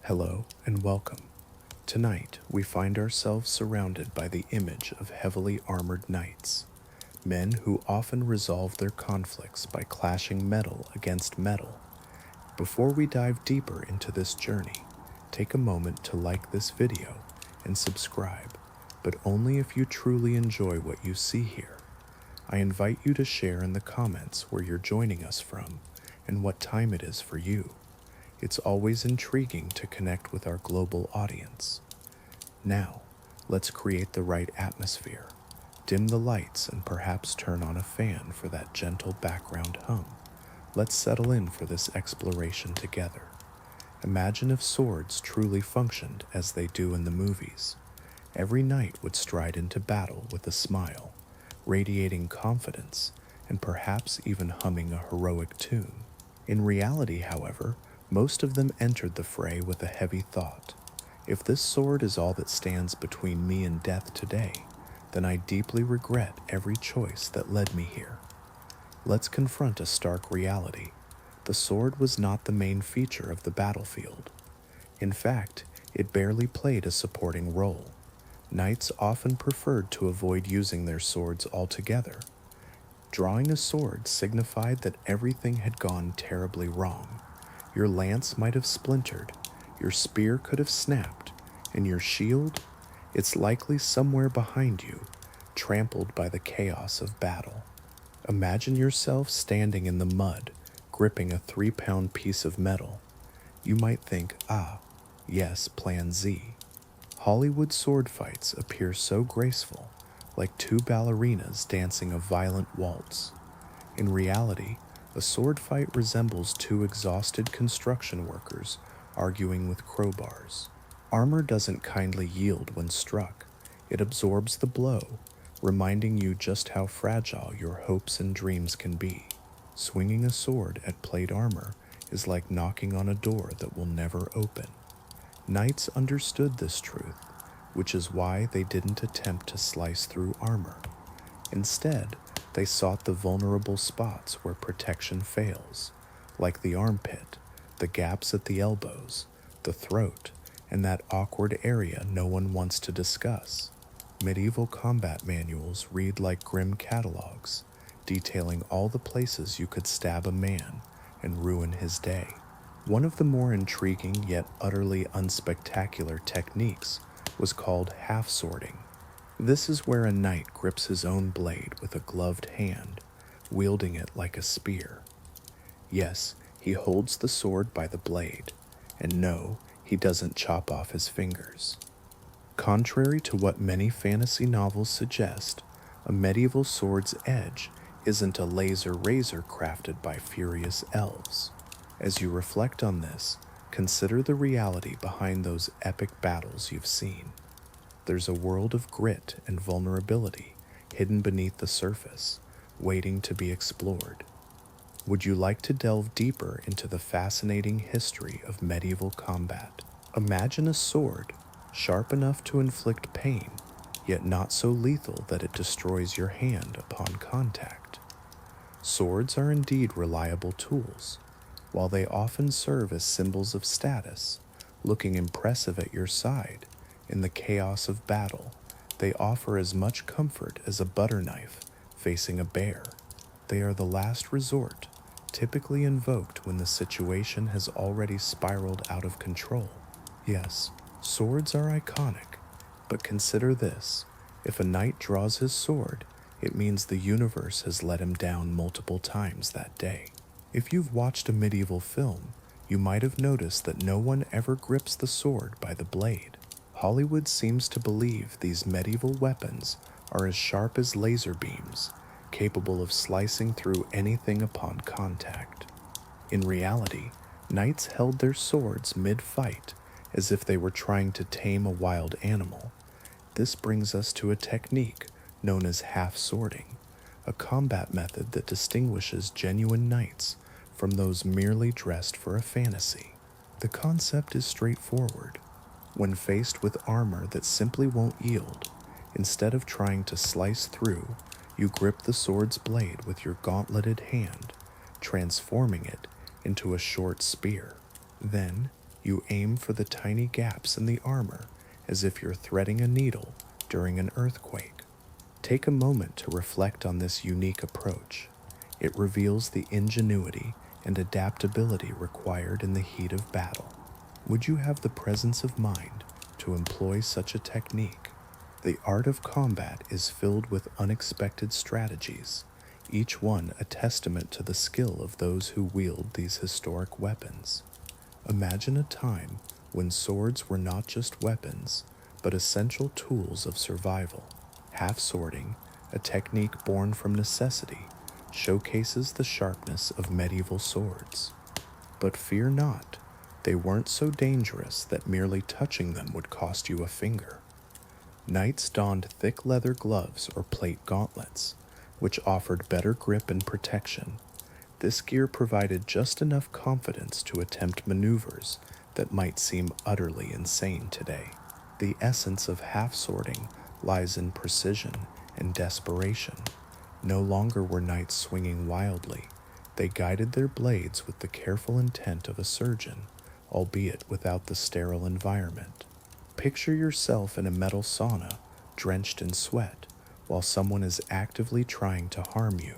Hello and welcome. Tonight, we find ourselves surrounded by the image of heavily armored knights, men who often resolve their conflicts by clashing metal against metal. Before we dive deeper into this journey, take a moment to like this video and subscribe, but only if you truly enjoy what you see here. I invite you to share in the comments where you're joining us from and what time it is for you. It's always intriguing to connect with our global audience. Now, let's create the right atmosphere. Dim the lights and perhaps turn on a fan for that gentle background hum. Let's settle in for this exploration together. Imagine if swords truly functioned as they do in the movies. Every knight would stride into battle with a smile, radiating confidence, and perhaps even humming a heroic tune. In reality, however, most of them entered the fray with a heavy thought. If this sword is all that stands between me and death today, then I deeply regret every choice that led me here. Let's confront a stark reality. The sword was not the main feature of the battlefield. In fact, it barely played a supporting role. Knights often preferred to avoid using their swords altogether. Drawing a sword signified that everything had gone terribly wrong. Your lance might have splintered, your spear could have snapped, and your shield, it's likely somewhere behind you, trampled by the chaos of battle. Imagine yourself standing in the mud, gripping a 3-pound piece of metal. You might think, yes, Plan Z. Hollywood sword fights appear so graceful, like two ballerinas dancing a violent waltz. In reality, a sword fight resembles two exhausted construction workers arguing with crowbars. Armor doesn't kindly yield when struck. It absorbs the blow, reminding you just how fragile your hopes and dreams can be. Swinging a sword at plate armor is like knocking on a door that will never open. Knights understood this truth, which is why they didn't attempt to slice through armor. Instead, they sought the vulnerable spots where protection fails, like the armpit, the gaps at the elbows, the throat, and that awkward area no one wants to discuss. Medieval combat manuals read like grim catalogs, detailing all the places you could stab a man and ruin his day. One of the more intriguing yet utterly unspectacular techniques was called half-swording. This is where a knight grips his own blade with a gloved hand, wielding it like a spear. Yes, he holds the sword by the blade, and no, he doesn't chop off his fingers. Contrary to what many fantasy novels suggest, a medieval sword's edge isn't a laser razor crafted by furious elves. As you reflect on this, consider the reality behind those epic battles you've seen. There's a world of grit and vulnerability hidden beneath the surface, waiting to be explored. Would you like to delve deeper into the fascinating history of medieval combat? Imagine a sword, sharp enough to inflict pain, yet not so lethal that it destroys your hand upon contact. Swords are indeed reliable tools. While they often serve as symbols of status, looking impressive at your side, in the chaos of battle, they offer as much comfort as a butter knife facing a bear. They are the last resort, typically invoked when the situation has already spiraled out of control. Yes, swords are iconic, but consider this. If a knight draws his sword, it means the universe has let him down multiple times that day. If you've watched a medieval film, you might have noticed that no one ever grips the sword by the blade. Hollywood seems to believe these medieval weapons are as sharp as laser beams, capable of slicing through anything upon contact. In reality, knights held their swords mid-fight, as if they were trying to tame a wild animal. This brings us to a technique known as half-swording, a combat method that distinguishes genuine knights from those merely dressed for a fantasy. The concept is straightforward. When faced with armor that simply won't yield, instead of trying to slice through, you grip the sword's blade with your gauntleted hand, transforming it into a short spear. Then, You aim for the tiny gaps in the armor as if you're threading a needle during an earthquake. Take a moment to reflect on this unique approach. It reveals the ingenuity and adaptability required in the heat of battle. Would you have the presence of mind to employ such a technique? The art of combat is filled with unexpected strategies, each one a testament to the skill of those who wield these historic weapons. Imagine a time when swords were not just weapons, but essential tools of survival. Half-swording, a technique born from necessity, showcases the sharpness of medieval swords. But fear not, they weren't so dangerous that merely touching them would cost you a finger. Knights donned thick leather gloves or plate gauntlets, which offered better grip and protection. This gear provided just enough confidence to attempt maneuvers that might seem utterly insane today. The essence of half-swording lies in precision and desperation. No longer were knights swinging wildly. They guided their blades with the careful intent of a surgeon, albeit without the sterile environment. Picture yourself in a metal sauna, drenched in sweat, while someone is actively trying to harm you.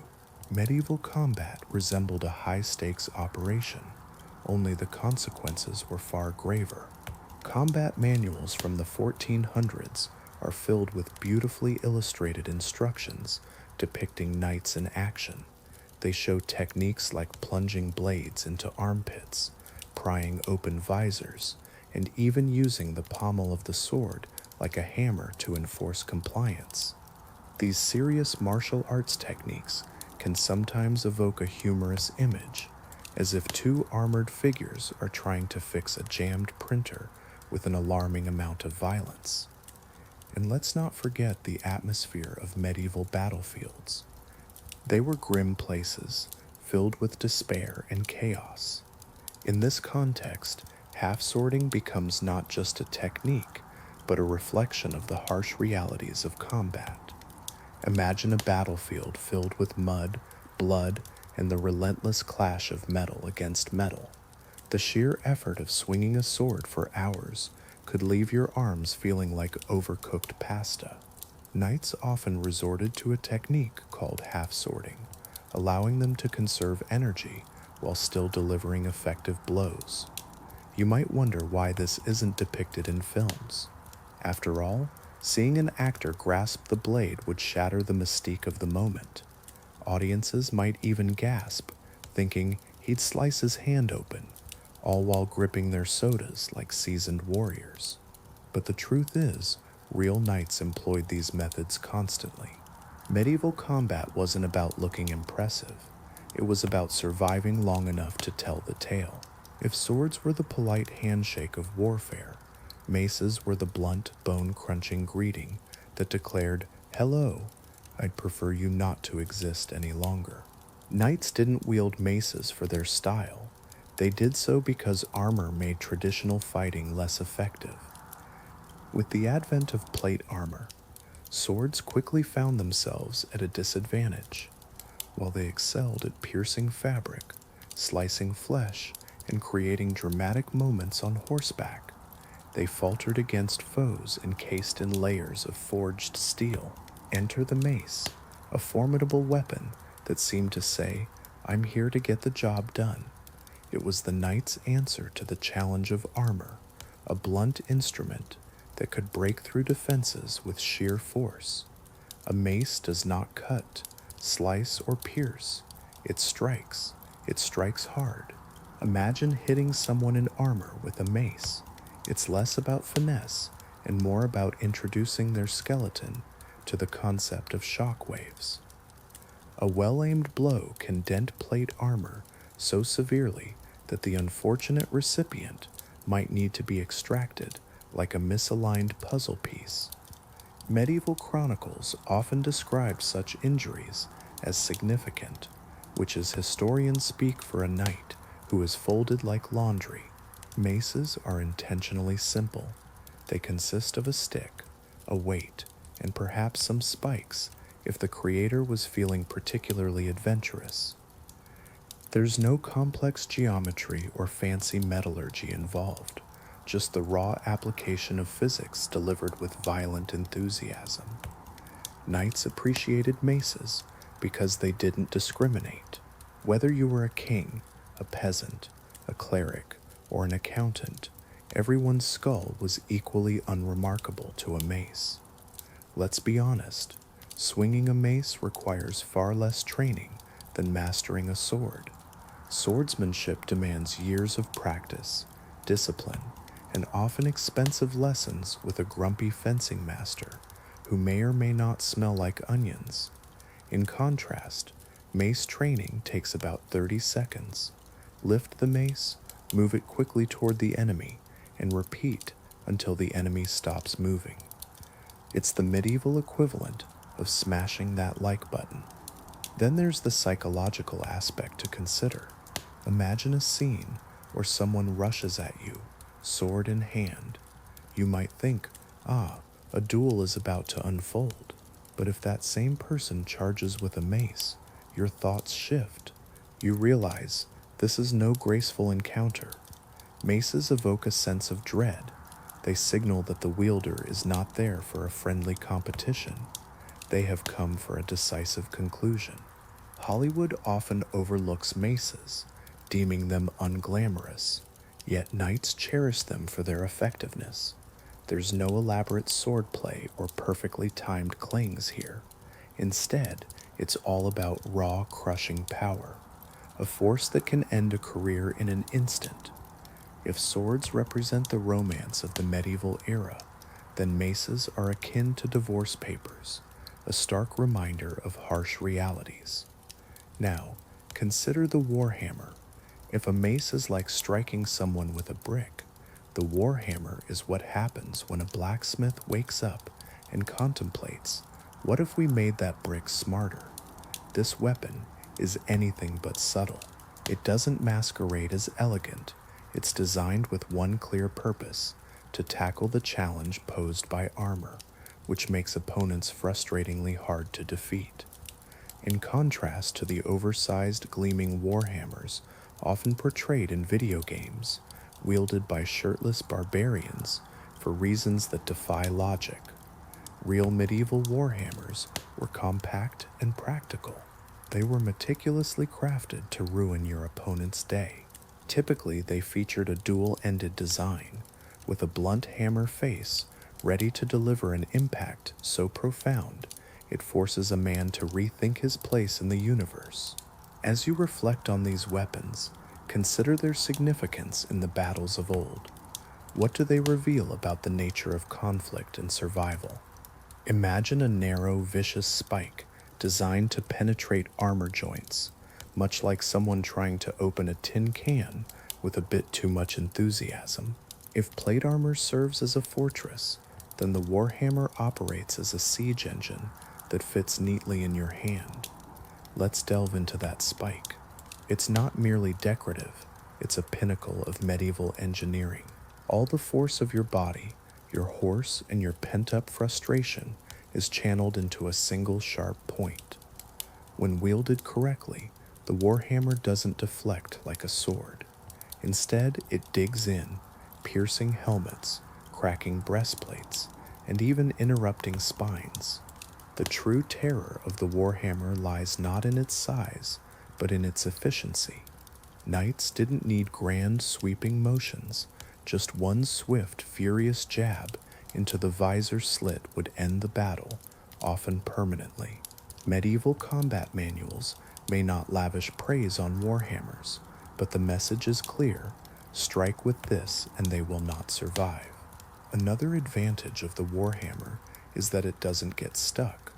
Medieval combat resembled a high-stakes operation, only the consequences were far graver. Combat manuals from the 1400s are filled with beautifully illustrated instructions depicting knights in action. They show techniques like plunging blades into armpits, prying open visors, and even using the pommel of the sword like a hammer to enforce compliance. These serious martial arts techniques can sometimes evoke a humorous image, as if two armored figures are trying to fix a jammed printer with an alarming amount of violence. And let's not forget the atmosphere of medieval battlefields. They were grim places, filled with despair and chaos. In this context, half-swording becomes not just a technique, but a reflection of the harsh realities of combat. Imagine a battlefield filled with mud, blood, and the relentless clash of metal against metal. The sheer effort of swinging a sword for hours could leave your arms feeling like overcooked pasta. Knights often resorted to a technique called half-swording, allowing them to conserve energy while still delivering effective blows. You might wonder why this isn't depicted in films. After all, seeing an actor grasp the blade would shatter the mystique of the moment. Audiences might even gasp, thinking he'd slice his hand open, all while gripping their sodas like seasoned warriors. But the truth is, real knights employed these methods constantly. Medieval combat wasn't about looking impressive. It was about surviving long enough to tell the tale. If swords were the polite handshake of warfare, maces were the blunt, bone-crunching greeting that declared, "Hello, I'd prefer you not to exist any longer." Knights didn't wield maces for their style. They did so because armor made traditional fighting less effective. With the advent of plate armor, swords quickly found themselves at a disadvantage. While they excelled at piercing fabric, slicing flesh, and creating dramatic moments on horseback, they faltered against foes encased in layers of forged steel. Enter the mace, a formidable weapon that seemed to say, "I'm here to get the job done." It was the knight's answer to the challenge of armor, a blunt instrument that could break through defenses with sheer force. A mace does not cut, slice, or pierce. It strikes. It strikes hard. Imagine hitting someone in armor with a mace. It's less about finesse and more about introducing their skeleton to the concept of shock waves. A well-aimed blow can dent plate armor so severely that the unfortunate recipient might need to be extracted like a misaligned puzzle piece. Medieval chronicles often described such injuries as significant, which is historians speak for a knight who is folded like laundry. Maces are intentionally simple. They consist of a stick, a weight, and perhaps some spikes if the creator was feeling particularly adventurous. There's no complex geometry or fancy metallurgy involved, just the raw application of physics delivered with violent enthusiasm. Knights appreciated maces because they didn't discriminate. Whether you were a king, a peasant, a cleric, or an accountant, everyone's skull was equally unremarkable to a mace. Let's be honest, swinging a mace requires far less training than mastering a sword. Swordsmanship demands years of practice, discipline, and often expensive lessons with a grumpy fencing master who may or may not smell like onions. In contrast, mace training takes about 30 seconds. Lift the mace, move it quickly toward the enemy, and repeat until the enemy stops moving. It's the medieval equivalent of smashing that like button. Then there's the psychological aspect to consider. Imagine a scene where someone rushes at you, sword in hand. You might think, a duel is about to unfold. But if that same person charges with a mace, your thoughts shift. You realize this is no graceful encounter. Maces evoke a sense of dread. They signal that the wielder is not there for a friendly competition. They have come for a decisive conclusion. Hollywood often overlooks maces, deeming them unglamorous, yet knights cherish them for their effectiveness. There's no elaborate swordplay or perfectly timed clings here. Instead, it's all about raw, crushing power, a force that can end a career in an instant. If swords represent the romance of the medieval era, then maces are akin to divorce papers, a stark reminder of harsh realities. Now, consider the warhammer. If a mace is like striking someone with a brick, the warhammer is what happens when a blacksmith wakes up and contemplates, what if we made that brick smarter? This weapon is anything but subtle. It doesn't masquerade as elegant. It's designed with one clear purpose, to tackle the challenge posed by armor, which makes opponents frustratingly hard to defeat. In contrast to the oversized, gleaming warhammers often portrayed in video games, wielded by shirtless barbarians for reasons that defy logic, real medieval warhammers were compact and practical. They were meticulously crafted to ruin your opponent's day. Typically, they featured a dual-ended design, with a blunt hammer face ready to deliver an impact so profound it forces a man to rethink his place in the universe. As you reflect on these weapons, consider their significance in the battles of old. What do they reveal about the nature of conflict and survival? Imagine a narrow, vicious spike designed to penetrate armor joints, much like someone trying to open a tin can with a bit too much enthusiasm. If plate armor serves as a fortress, then the warhammer operates as a siege engine that fits neatly in your hand. Let's delve into that spike. It's not merely decorative, it's a pinnacle of medieval engineering. All the force of your body, your horse, and your pent-up frustration is channeled into a single sharp point. When wielded correctly, the warhammer doesn't deflect like a sword. Instead, it digs in, piercing helmets, cracking breastplates, and even interrupting spines. The true terror of the warhammer lies not in its size, but in its efficiency. Knights didn't need grand, sweeping motions. Just one swift, furious jab into the visor slit would end the battle, often permanently. Medieval combat manuals may not lavish praise on warhammers, but the message is clear: strike with this and they will not survive. Another advantage of the warhammer is that it doesn't get stuck.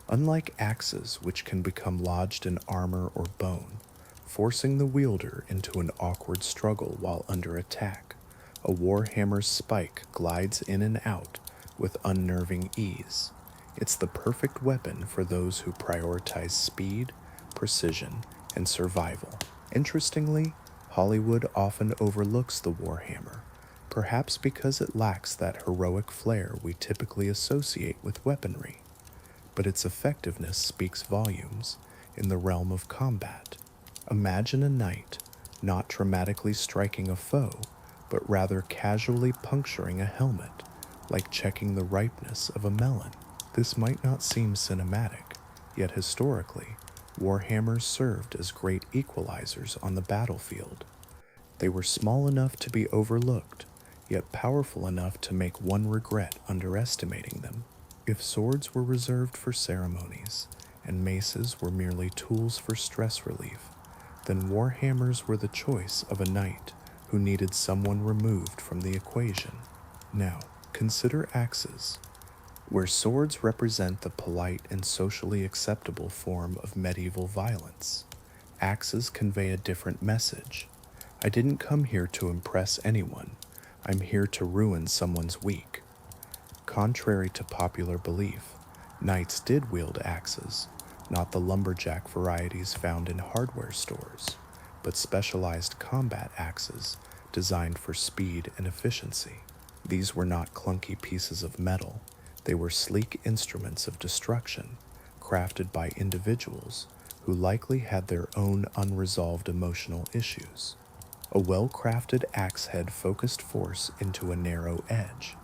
Unlike axes, which can become lodged in armor or bone, forcing the wielder into an awkward struggle while under attack, a warhammer's spike glides in and out with unnerving ease. It's the perfect weapon for those who prioritize speed, precision, and survival. Interestingly, Hollywood often overlooks the warhammer, perhaps because it lacks that heroic flair we typically associate with weaponry. But its effectiveness speaks volumes in the realm of combat. Imagine a knight not dramatically striking a foe, but rather casually puncturing a helmet, like checking the ripeness of a melon. This might not seem cinematic, yet historically, warhammers served as great equalizers on the battlefield. They were small enough to be overlooked, yet powerful enough to make one regret underestimating them. If swords were reserved for ceremonies, and maces were merely tools for stress relief, then warhammers were the choice of a knight who needed someone removed from the equation. Now, consider axes. Where swords represent the polite and socially acceptable form of medieval violence, axes convey a different message. I didn't come here to impress anyone. I'm here to ruin someone's week. Contrary to popular belief, knights did wield axes, not the lumberjack varieties found in hardware stores, but specialized combat axes designed for speed and efficiency. These were not clunky pieces of metal. They were sleek instruments of destruction, crafted by individuals who likely had their own unresolved emotional issues. A well-crafted axe head focused force into a narrow edge,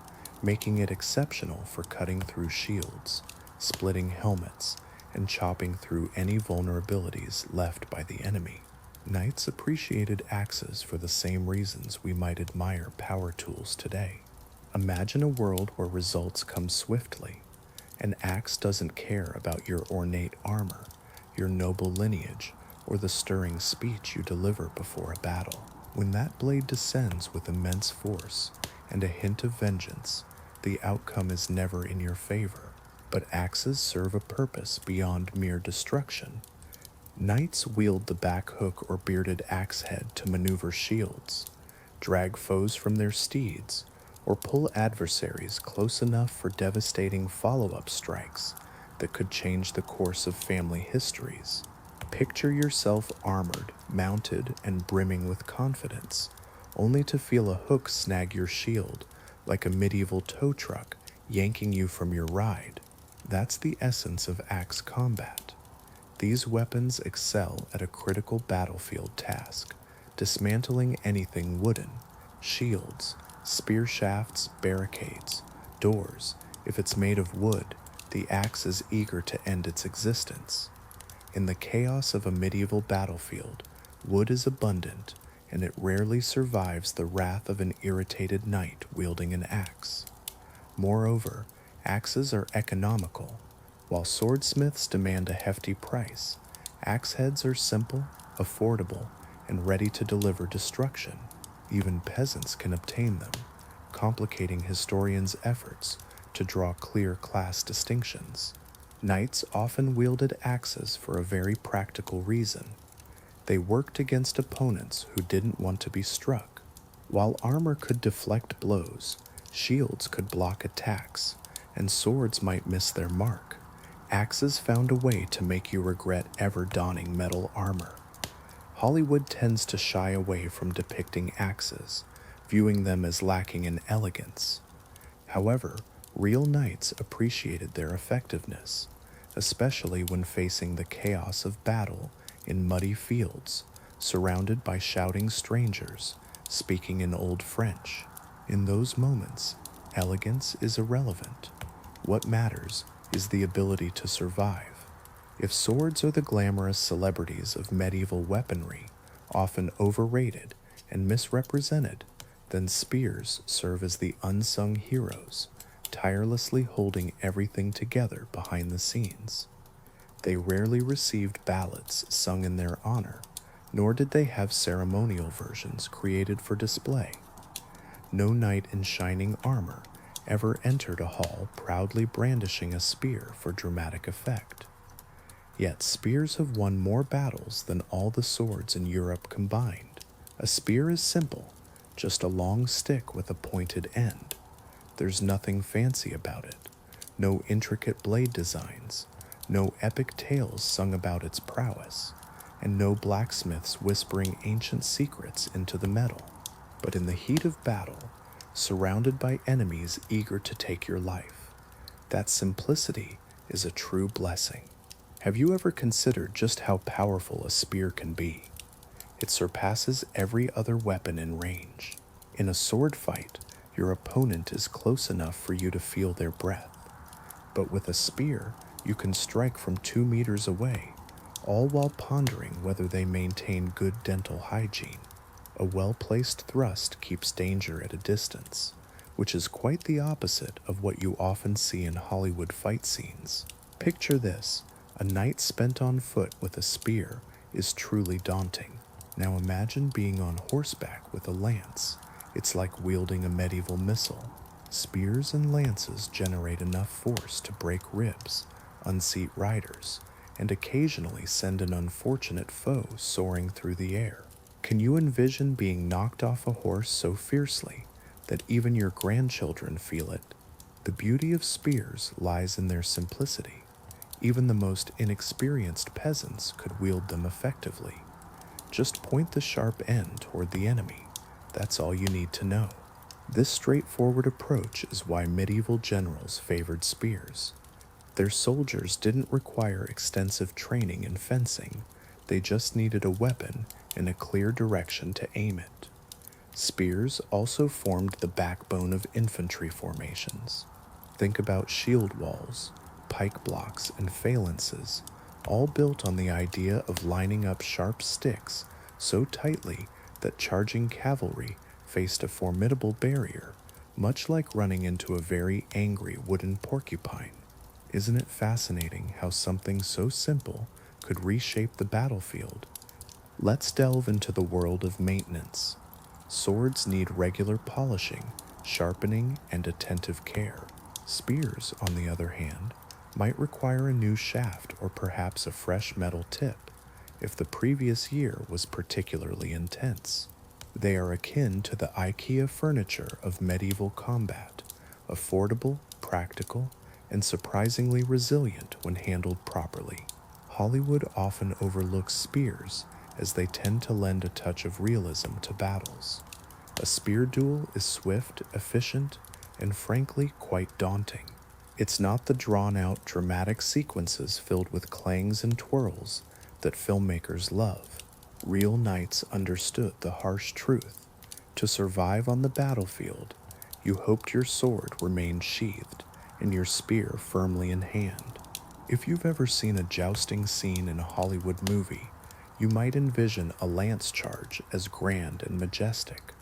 making it exceptional for cutting through shields, splitting helmets, and chopping through any vulnerabilities left by the enemy. Knights appreciated axes for the same reasons we might admire power tools today. Imagine a world where results come swiftly. An axe doesn't care about your ornate armor, your noble lineage, or the stirring speech you deliver before a battle. When that blade descends with immense force and a hint of vengeance, the outcome is never in your favor. But axes serve a purpose beyond mere destruction. Knights wield the back hook or bearded axe head to maneuver shields, drag foes from their steeds, or pull adversaries close enough for devastating follow-up strikes that could change the course of family histories. Picture yourself armored, mounted, and brimming with confidence, only to feel a hook snag your shield like a medieval tow truck yanking you from your ride. That's the essence of axe combat. These weapons excel at a critical battlefield task, dismantling anything wooden, shields, spear shafts, barricades, doors. If it's made of wood, the axe is eager to end its existence. In the chaos of a medieval battlefield, wood is abundant, and it rarely survives the wrath of an irritated knight wielding an axe. Moreover, axes are economical. While swordsmiths demand a hefty price, axe heads are simple, affordable, and ready to deliver destruction. Even peasants can obtain them, complicating historians' efforts to draw clear class distinctions. Knights often wielded axes for a very practical reason. They worked against opponents who didn't want to be struck. While armor could deflect blows, shields could block attacks, and swords might miss their mark. Axes found a way to make you regret ever donning metal armor. Hollywood tends to shy away from depicting axes, viewing them as lacking in elegance. However, real knights appreciated their effectiveness, especially when facing the chaos of battle in muddy fields, surrounded by shouting strangers, speaking in Old French. In those moments, elegance is irrelevant. What matters is the ability to survive. If swords are the glamorous celebrities of medieval weaponry, often overrated and misrepresented, then spears serve as the unsung heroes, tirelessly holding everything together behind the scenes. They rarely received ballads sung in their honor, nor did they have ceremonial versions created for display. No knight in shining armor ever entered a hall proudly brandishing a spear for dramatic effect. Yet spears have won more battles than all the swords in Europe combined. A spear is simple, just a long stick with a pointed end. There's nothing fancy about it, no intricate blade designs, no epic tales sung about its prowess, and no blacksmiths whispering ancient secrets into the metal. But in the heat of battle, surrounded by enemies eager to take your life, that simplicity is a true blessing. Have you ever considered just how powerful a spear can be? It surpasses every other weapon in range. In a sword fight, your opponent is close enough for you to feel their breath. But with a spear, you can strike from 2 meters away, all while pondering whether they maintain good dental hygiene. A well-placed thrust keeps danger at a distance, which is quite the opposite of what you often see in Hollywood fight scenes. Picture this: a night spent on foot with a spear is truly daunting. Now imagine being on horseback with a lance. It's like wielding a medieval missile. Spears and lances generate enough force to break ribs, unseat riders, and occasionally send an unfortunate foe soaring through the air. Can you envision being knocked off a horse so fiercely that even your grandchildren feel it? The beauty of spears lies in their simplicity. Even the most inexperienced peasants could wield them effectively. Just point the sharp end toward the enemy. That's all you need to know. This straightforward approach is why medieval generals favored spears. Their soldiers didn't require extensive training in fencing. They just needed a weapon and a clear direction to aim it. Spears also formed the backbone of infantry formations. Think about shield walls, pike blocks, and phalanxes, all built on the idea of lining up sharp sticks so tightly that charging cavalry faced a formidable barrier, much like running into a very angry wooden porcupine. Isn't it fascinating how something so simple could reshape the battlefield? Let's delve into the world of maintenance. Swords need regular polishing, sharpening, and attentive care. Spears, on the other hand, might require a new shaft or perhaps a fresh metal tip if the previous year was particularly intense. They are akin to the IKEA furniture of medieval combat, affordable, practical, and surprisingly resilient when handled properly. Hollywood often overlooks spears as they tend to lend a touch of realism to battles. A spear duel is swift, efficient, and frankly quite daunting. It's not the drawn-out dramatic sequences filled with clangs and twirls that filmmakers love. Real knights understood the harsh truth. To survive on the battlefield, you hoped your sword remained sheathed and your spear firmly in hand. If you've ever seen a jousting scene in a Hollywood movie, you might envision a lance charge as grand and majestic.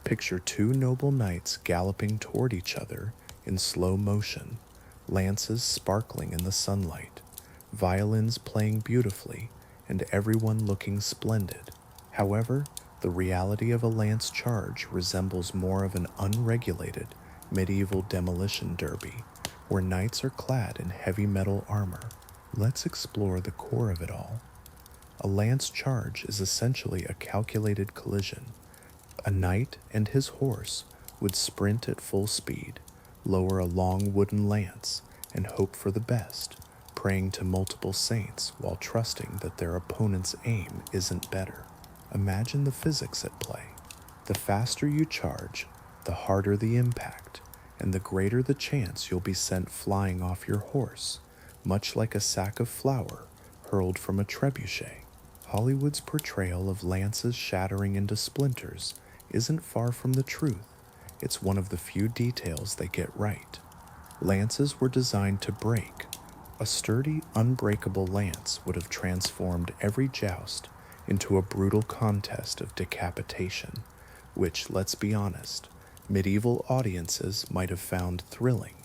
Picture two noble knights galloping toward each other in slow motion, lances sparkling in the sunlight, violins playing beautifully, and everyone looking splendid. However, the reality of a lance charge resembles more of an unregulated medieval demolition derby, where knights are clad in heavy metal armor. Let's explore the core of it all. A lance charge is essentially a calculated collision. A knight and his horse would sprint at full speed, lower a long wooden lance, and hope for the best, praying to multiple saints while trusting that their opponent's aim isn't better. Imagine the physics at play. The faster you charge, the harder the impact, and the greater the chance you'll be sent flying off your horse, much like a sack of flour hurled from a trebuchet. Hollywood's portrayal of lances shattering into splinters isn't far from the truth. It's one of the few details they get right. Lances were designed to break. A sturdy, unbreakable lance would have transformed every joust into a brutal contest of decapitation, which, let's be honest, medieval audiences might have found thrilling.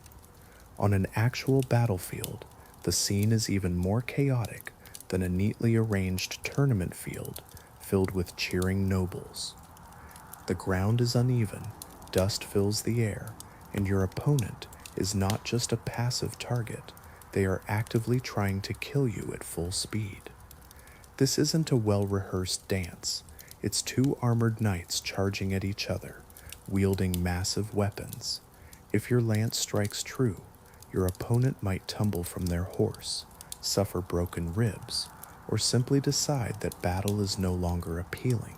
On an actual battlefield, the scene is even more chaotic than a neatly arranged tournament field filled with cheering nobles. The ground is uneven, dust fills the air, and your opponent is not just a passive target. They are actively trying to kill you at full speed. This isn't a well-rehearsed dance. It's two armored knights charging at each other, wielding massive weapons. If your lance strikes true, your opponent might tumble from their horse, suffer broken ribs, or simply decide that battle is no longer appealing.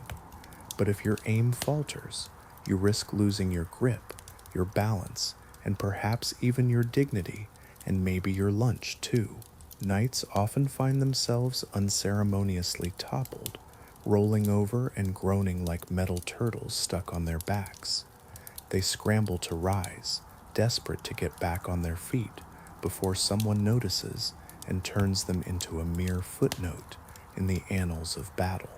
But if your aim falters, you risk losing your grip, your balance, and perhaps even your dignity, and maybe your lunch too. Knights often find themselves unceremoniously toppled, rolling over and groaning like metal turtles stuck on their backs. They scramble to rise, desperate to get back on their feet before someone notices and turns them into a mere footnote in the annals of battle.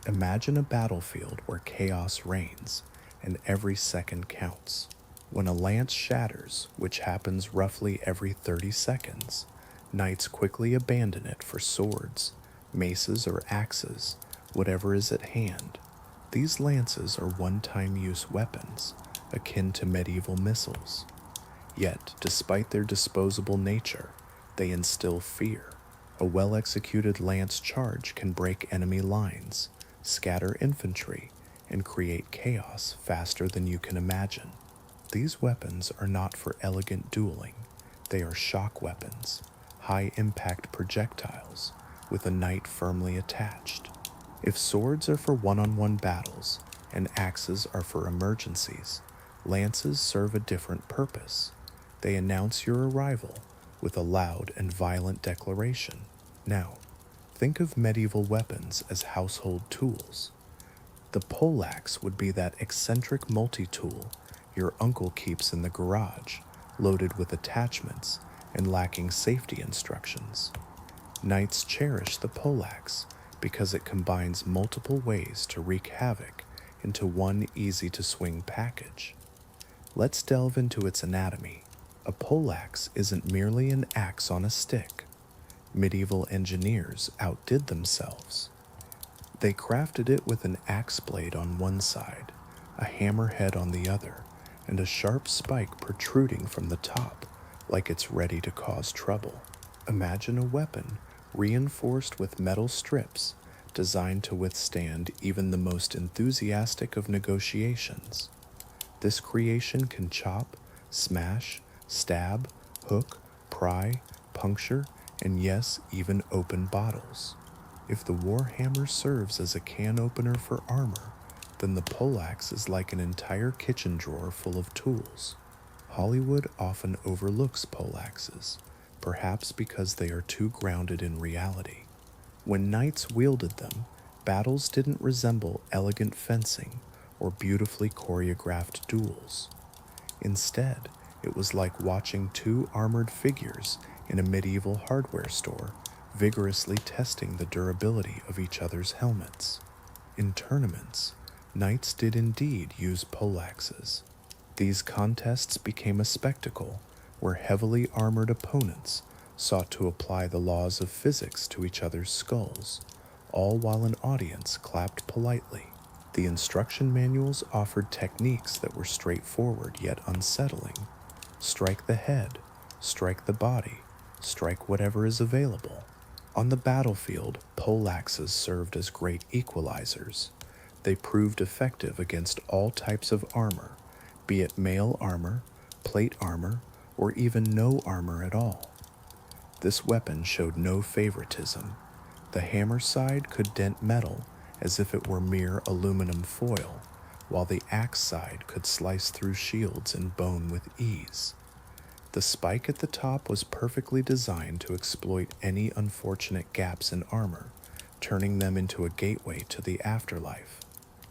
Imagine a battlefield where chaos reigns and every second counts. When a lance shatters, which happens roughly every 30 seconds, knights quickly abandon it for swords, maces, or axes, whatever is at hand. These lances are one-time use weapons, akin to medieval missiles. Yet, despite their disposable nature, they instill fear. A well-executed lance charge can break enemy lines, scatter infantry, and create chaos faster than you can imagine. These weapons are not for elegant dueling. They are shock weapons, high-impact projectiles, with a knight firmly attached. If swords are for one-on-one battles and axes are for emergencies, lances serve a different purpose. They announce your arrival with a loud and violent declaration. Now, think of medieval weapons as household tools. The poleaxe would be that eccentric multi-tool your uncle keeps in the garage, loaded with attachments and lacking safety instructions. Knights cherish the poleaxe because it combines multiple ways to wreak havoc into one easy-to-swing package. Let's delve into its anatomy. A poleaxe isn't merely an axe on a stick. Medieval engineers outdid themselves. They crafted it with an axe blade on one side, a hammerhead on the other, and a sharp spike protruding from the top, like it's ready to cause trouble. Imagine a weapon reinforced with metal strips designed to withstand even the most enthusiastic of negotiations. This creation can chop, smash, stab, hook, pry, puncture, and yes, even open bottles. If the warhammer serves as a can opener for armor, then the poleaxe is like an entire kitchen drawer full of tools. Hollywood often overlooks poleaxes, perhaps because they are too grounded in reality. When knights wielded them, battles didn't resemble elegant fencing or beautifully choreographed duels. Instead, it was like watching two armored figures in a medieval hardware store vigorously testing the durability of each other's helmets. In tournaments, knights did indeed use poleaxes. These contests became a spectacle where heavily armored opponents sought to apply the laws of physics to each other's skulls, all while an audience clapped politely. The instruction manuals offered techniques that were straightforward yet unsettling. Strike the head, strike the body, strike whatever is available. On the battlefield, poleaxes served as great equalizers. They proved effective against all types of armor, be it mail armor, plate armor, or even no armor at all. This weapon showed no favoritism. The hammer side could dent metal as if it were mere aluminum foil, while the axe side could slice through shields and bone with ease. The spike at the top was perfectly designed to exploit any unfortunate gaps in armor, turning them into a gateway to the afterlife.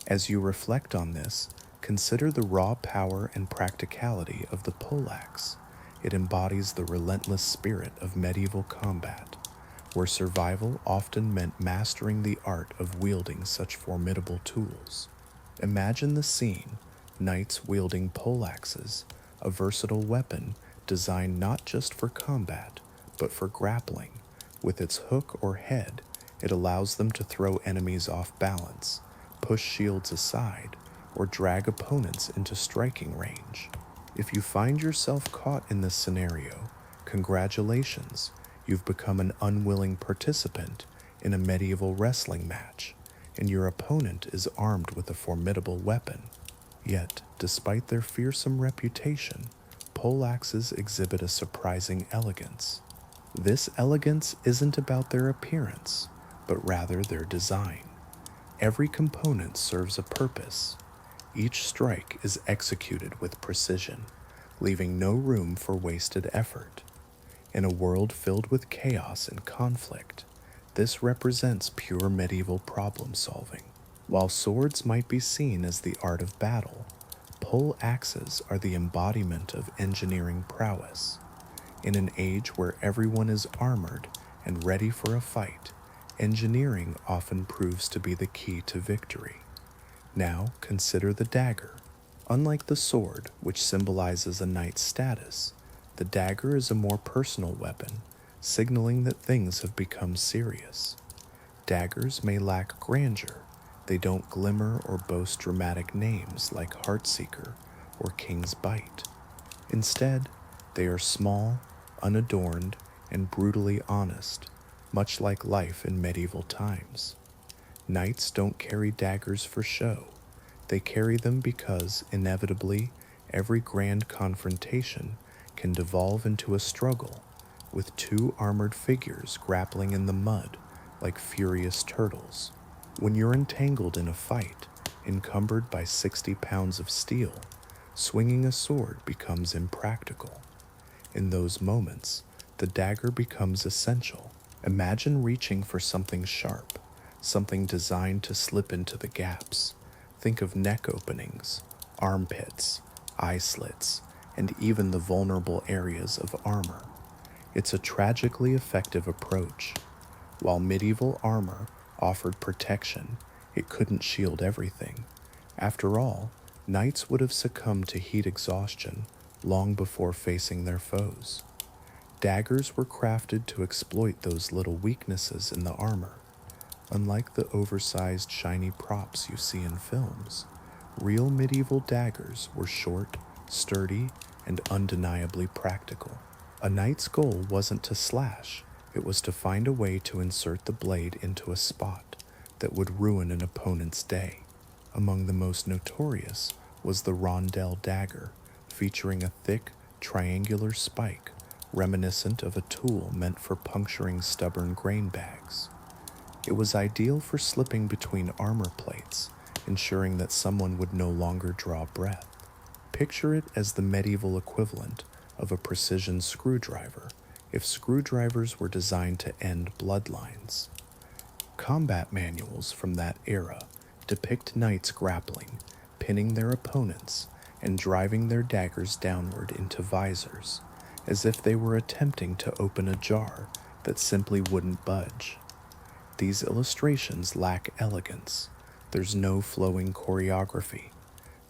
As you reflect on this, consider the raw power and practicality of the poleaxe. It embodies the relentless spirit of medieval combat, where survival often meant mastering the art of wielding such formidable tools. Imagine the scene: knights wielding poleaxes, a versatile weapon designed not just for combat, but for grappling. With its hook or head, it allows them to throw enemies off balance, push shields aside, or drag opponents into striking range. If you find yourself caught in this scenario, congratulations, you've become an unwilling participant in a medieval wrestling match, and your opponent is armed with a formidable weapon. Yet, despite their fearsome reputation, poleaxes exhibit a surprising elegance. This elegance isn't about their appearance, but rather their design. Every component serves a purpose. Each strike is executed with precision, leaving no room for wasted effort. In a world filled with chaos and conflict, this represents pure medieval problem solving. While swords might be seen as the art of battle, pole axes are the embodiment of engineering prowess. In an age where everyone is armored and ready for a fight, engineering often proves to be the key to victory. Now consider the dagger. Unlike the sword, which symbolizes a knight's status, the dagger is a more personal weapon, signaling that things have become serious. Daggers may lack grandeur. They don't glimmer or boast dramatic names like Heartseeker or King's Bite. Instead, they are small, unadorned, and brutally honest, much like life in medieval times. Knights don't carry daggers for show. They carry them because, inevitably, every grand confrontation can devolve into a struggle, with two armored figures grappling in the mud like furious turtles. When you're entangled in a fight, encumbered by 60 pounds of steel, swinging a sword becomes impractical. In those moments, the dagger becomes essential. Imagine reaching for something sharp, something designed to slip into the gaps. Think of neck openings, armpits, eye slits, and even the vulnerable areas of armor. It's a tragically effective approach. While medieval armor offered protection, it couldn't shield everything. After all, knights would have succumbed to heat exhaustion long before facing their foes. Daggers were crafted to exploit those little weaknesses in the armor. Unlike the oversized shiny props you see in films, real medieval daggers were short, sturdy, and undeniably practical. A knight's goal wasn't to slash, it was to find a way to insert the blade into a spot that would ruin an opponent's day. Among the most notorious was the rondel dagger, featuring a thick, triangular spike reminiscent of a tool meant for puncturing stubborn grain bags. It was ideal for slipping between armor plates, ensuring that someone would no longer draw breath. Picture it as the medieval equivalent of a precision screwdriver, if screwdrivers were designed to end bloodlines. Combat manuals from that era depict knights grappling, pinning their opponents, and driving their daggers downward into visors, as if they were attempting to open a jar that simply wouldn't budge. These illustrations lack elegance. There's no flowing choreography.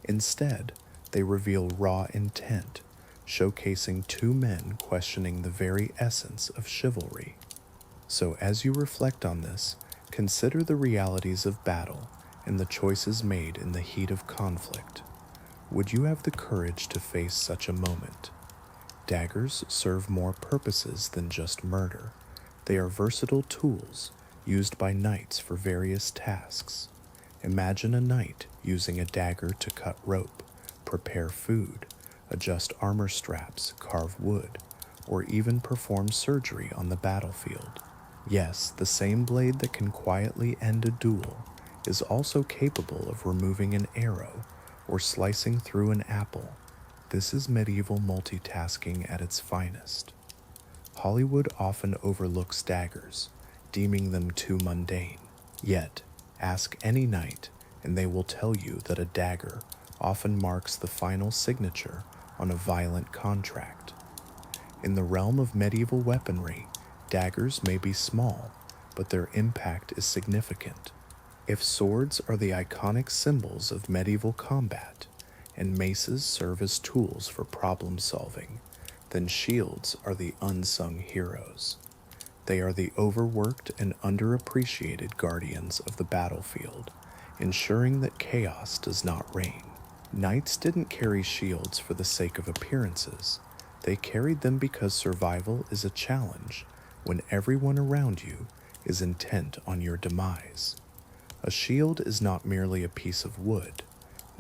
Instead, they reveal raw intent, showcasing two men questioning the very essence of chivalry. So as you reflect on this, consider the realities of battle and the choices made in the heat of conflict. Would you have the courage to face such a moment? Daggers serve more purposes than just murder. They are versatile tools used by knights for various tasks. Imagine a knight using a dagger to cut rope, prepare food, adjust armor straps, carve wood, or even perform surgery on the battlefield. Yes, the same blade that can quietly end a duel is also capable of removing an arrow or slicing through an apple. This is medieval multitasking at its finest. Hollywood often overlooks daggers, deeming them too mundane. Yet, ask any knight, and they will tell you that a dagger often marks the final signature on a violent contract. In the realm of medieval weaponry, daggers may be small, but their impact is significant. If swords are the iconic symbols of medieval combat, and maces serve as tools for problem solving, then shields are the unsung heroes. They are the overworked and underappreciated guardians of the battlefield, ensuring that chaos does not reign. Knights didn't carry shields for the sake of appearances. They carried them because survival is a challenge when everyone around you is intent on your demise. A shield is not merely a piece of wood.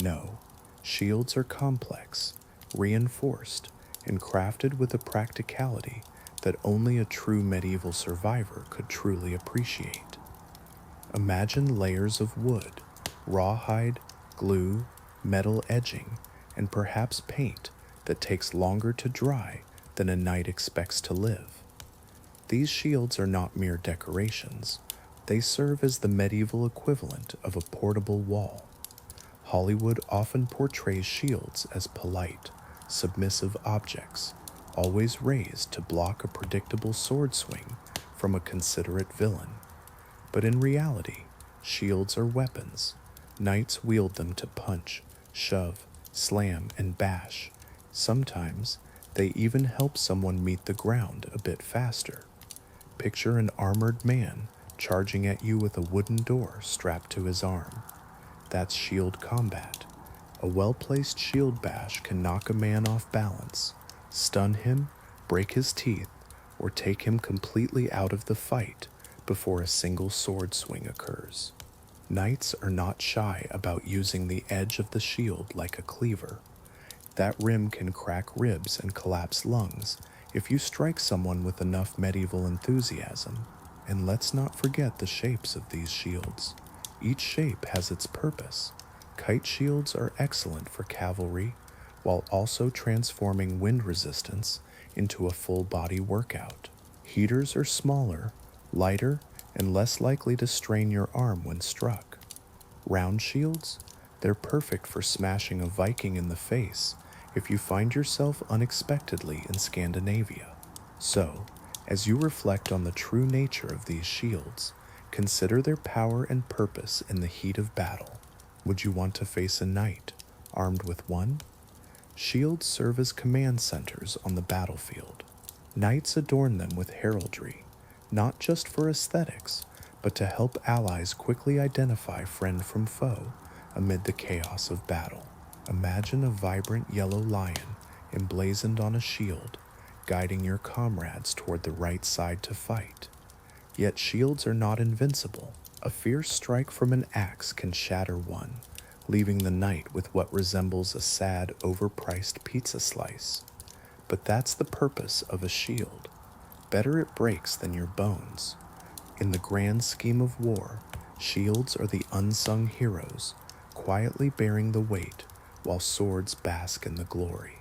No, shields are complex, reinforced, and crafted with a practicality that only a true medieval survivor could truly appreciate. Imagine layers of wood, rawhide, glue, metal edging, and perhaps paint that takes longer to dry than a knight expects to live. These shields are not mere decorations. They serve as the medieval equivalent of a portable wall. Hollywood often portrays shields as polite, submissive objects, always raised to block a predictable sword swing from a considerate villain. But in reality, shields are weapons. Knights wield them to punch, shove, slam, and bash. Sometimes, they even help someone meet the ground a bit faster. Picture an armored man charging at you with a wooden door strapped to his arm. That's shield combat. A well-placed shield bash can knock a man off balance, stun him, break his teeth, or take him completely out of the fight before a single sword swing occurs. Knights are not shy about using the edge of the shield like a cleaver. That rim can crack ribs and collapse lungs if you strike someone with enough medieval enthusiasm. And let's not forget the shapes of these shields. Each shape has its purpose. Kite shields are excellent for cavalry, while also transforming wind resistance into a full-body workout. Heaters are smaller, lighter, and less likely to strain your arm when struck. Round shields? They're perfect for smashing a Viking in the face if you find yourself unexpectedly in Scandinavia. So, as you reflect on the true nature of these shields, consider their power and purpose in the heat of battle. Would you want to face a knight, armed with one? Shields serve as command centers on the battlefield. Knights adorn them with heraldry, not just for aesthetics, but to help allies quickly identify friend from foe amid the chaos of battle. Imagine a vibrant yellow lion emblazoned on a shield, guiding your comrades toward the right side to fight. Yet shields are not invincible. A fierce strike from an axe can shatter one, leaving the knight with what resembles a sad, overpriced pizza slice. But that's the purpose of a shield. Better it breaks than your bones. In the grand scheme of war, shields are the unsung heroes, quietly bearing the weight while swords bask in the glory.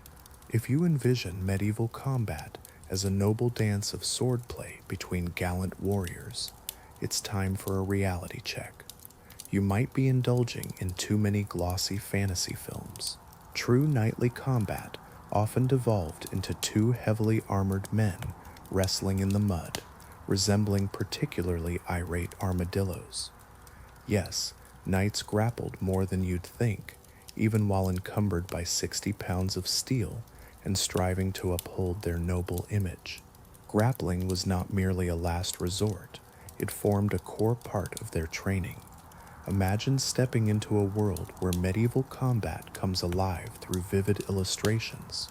If you envision medieval combat as a noble dance of swordplay between gallant warriors, it's time for a reality check. You might be indulging in too many glossy fantasy films. True knightly combat often devolved into two heavily armored men wrestling in the mud, resembling particularly irate armadillos. Yes, knights grappled more than you'd think, even while encumbered by 60 pounds of steel and striving to uphold their noble image. Grappling was not merely a last resort, it formed a core part of their training. Imagine stepping into a world where medieval combat comes alive through vivid illustrations.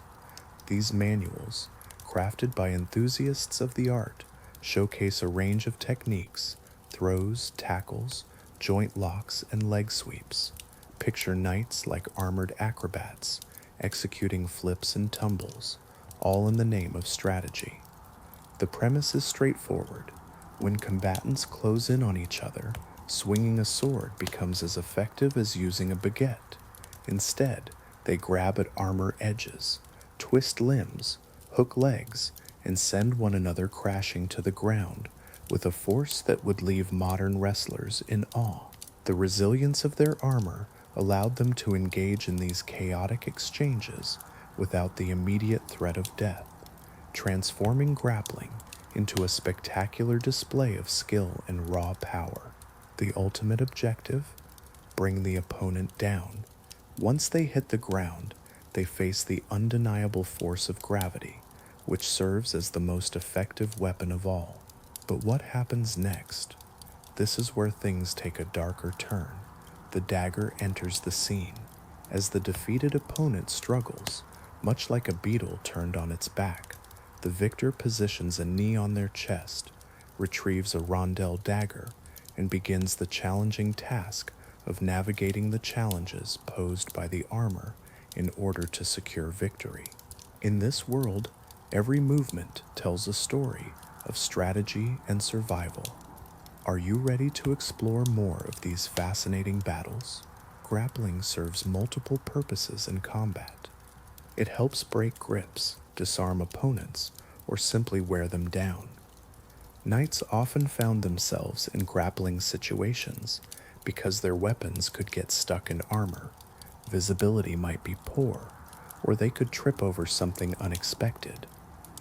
These manuals, crafted by enthusiasts of the art, showcase a range of techniques: throws, tackles, joint locks, and leg sweeps. Picture knights like armored acrobats, executing flips and tumbles, all in the name of strategy. The premise is straightforward. When combatants close in on each other, swinging a sword becomes as effective as using a baguette. Instead, they grab at armor edges, twist limbs, hook legs, and send one another crashing to the ground with a force that would leave modern wrestlers in awe. The resilience of their armor allowed them to engage in these chaotic exchanges without the immediate threat of death, transforming grappling into a spectacular display of skill and raw power. The ultimate objective? Bring the opponent down. Once they hit the ground, they face the undeniable force of gravity, which serves as the most effective weapon of all. But what happens next? This is where things take a darker turn. The dagger enters the scene. As the defeated opponent struggles, much like a beetle turned on its back, the victor positions a knee on their chest, retrieves a rondel dagger, and begins the challenging task of navigating the challenges posed by the armor in order to secure victory. In this world, every movement tells a story of strategy and survival. Are you ready to explore more of these fascinating battles? Grappling serves multiple purposes in combat. It helps break grips, disarm opponents, or simply wear them down. Knights often found themselves in grappling situations because their weapons could get stuck in armor, visibility might be poor, or they could trip over something unexpected.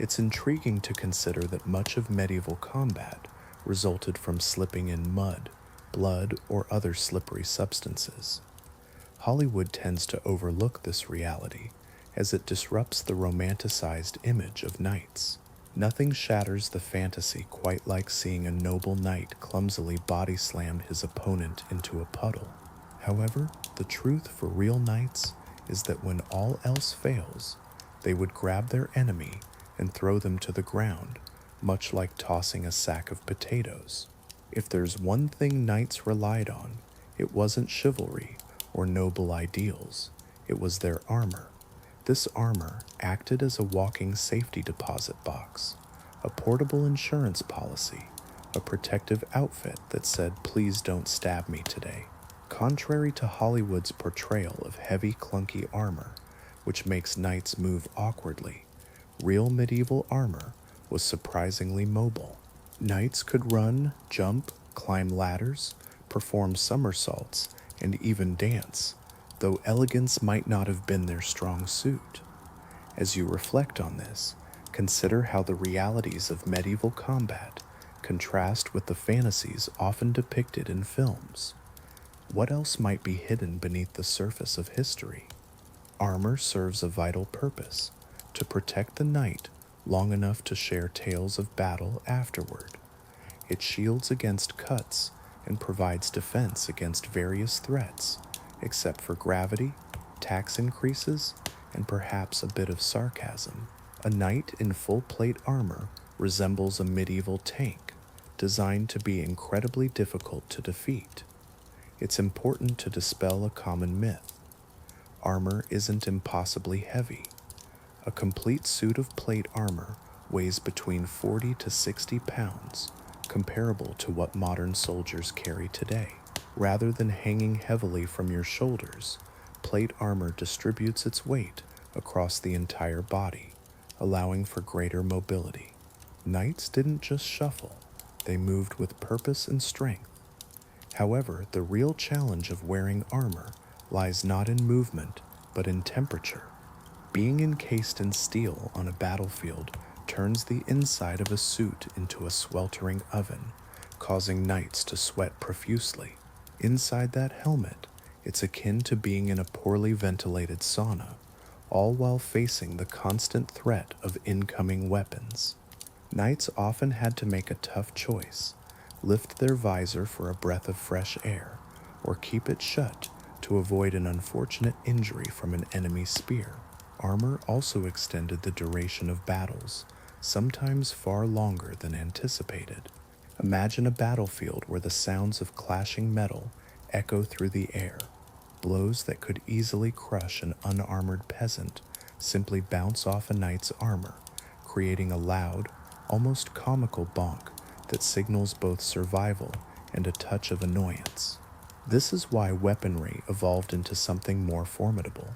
It's intriguing to consider that much of medieval combat resulted from slipping in mud, blood, or other slippery substances. Hollywood tends to overlook this reality as it disrupts the romanticized image of knights. Nothing shatters the fantasy quite like seeing a noble knight clumsily body slam his opponent into a puddle. However, the truth for real knights is that when all else fails, they would grab their enemy and throw them to the ground, much like tossing a sack of potatoes. If there's one thing knights relied on, it wasn't chivalry or noble ideals, it was their armor. This armor acted as a walking safety deposit box, a portable insurance policy, a protective outfit that said, "Please don't stab me today." Contrary to Hollywood's portrayal of heavy, clunky armor, which makes knights move awkwardly, real medieval armor was surprisingly mobile. Knights could run, jump, climb ladders, perform somersaults, and even dance, though elegance might not have been their strong suit. As you reflect on this, consider how the realities of medieval combat contrast with the fantasies often depicted in films. What else might be hidden beneath the surface of history? Armor serves a vital purpose, to protect the knight long enough to share tales of battle afterward. It shields against cuts and provides defense against various threats, except for gravity, tax increases, and perhaps a bit of sarcasm. A knight in full plate armor resembles a medieval tank, designed to be incredibly difficult to defeat. It's important to dispel a common myth. Armor isn't impossibly heavy. A complete suit of plate armor weighs between 40 to 60 pounds, comparable to what modern soldiers carry today. Rather than hanging heavily from your shoulders, plate armor distributes its weight across the entire body, allowing for greater mobility. Knights didn't just shuffle, they moved with purpose and strength. However, the real challenge of wearing armor lies not in movement, but in temperature. Being encased in steel on a battlefield turns the inside of a suit into a sweltering oven, causing knights to sweat profusely. Inside that helmet, it's akin to being in a poorly ventilated sauna, all while facing the constant threat of incoming weapons. Knights often had to make a tough choice: lift their visor for a breath of fresh air, or keep it shut to avoid an unfortunate injury from an enemy spear. Armor also extended the duration of battles, sometimes far longer than anticipated. Imagine a battlefield where the sounds of clashing metal echo through the air. Blows that could easily crush an unarmored peasant simply bounce off a knight's armor, creating a loud, almost comical bonk that signals both survival and a touch of annoyance. This is why weaponry evolved into something more formidable.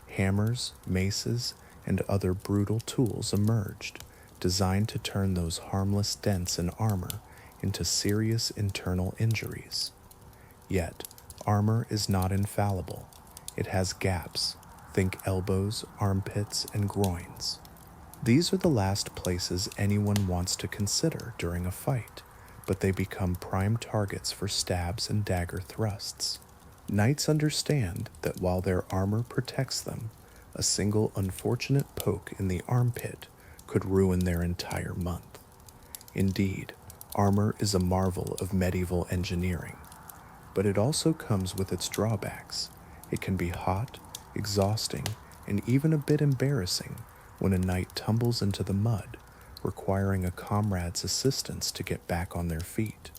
Hammers, maces, and other brutal tools emerged, designed to turn those harmless dents in armor into serious internal injuries. Yet, armor is not infallible. It has gaps. Think elbows, armpits, and groins. These are the last places anyone wants to consider during a fight, but they become prime targets for stabs and dagger thrusts. Knights understand that while their armor protects them, a single unfortunate poke in the armpit could ruin their entire month. Indeed, armor is a marvel of medieval engineering, but it also comes with its drawbacks. It can be hot, exhausting, and even a bit embarrassing when a knight tumbles into the mud, requiring a comrade's assistance to get back on their feet.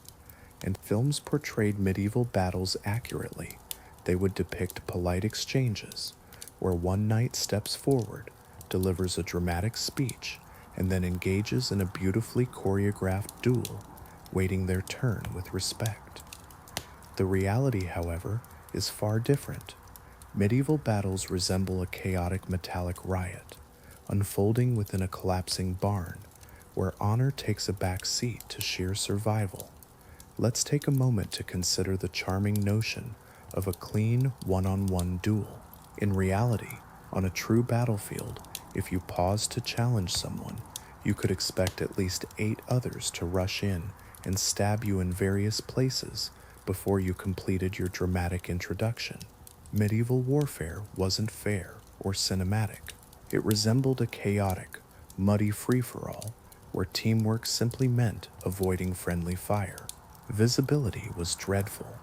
And films portrayed medieval battles accurately. They would depict polite exchanges, where one knight steps forward, delivers a dramatic speech, and then engages in a beautifully choreographed duel, waiting their turn with respect. The reality, however, is far different. Medieval battles resemble a chaotic metallic riot, unfolding within a collapsing barn, where honor takes a back seat to sheer survival. Let's take a moment to consider the charming notion of a clean one-on-one duel. In reality, on a true battlefield, if you pause to challenge someone, you could expect at least 8 others to rush in and stab you in various places before you completed your dramatic introduction. Medieval warfare wasn't fair or cinematic. It resembled a chaotic, muddy free-for-all where teamwork simply meant avoiding friendly fire. Visibility was dreadful.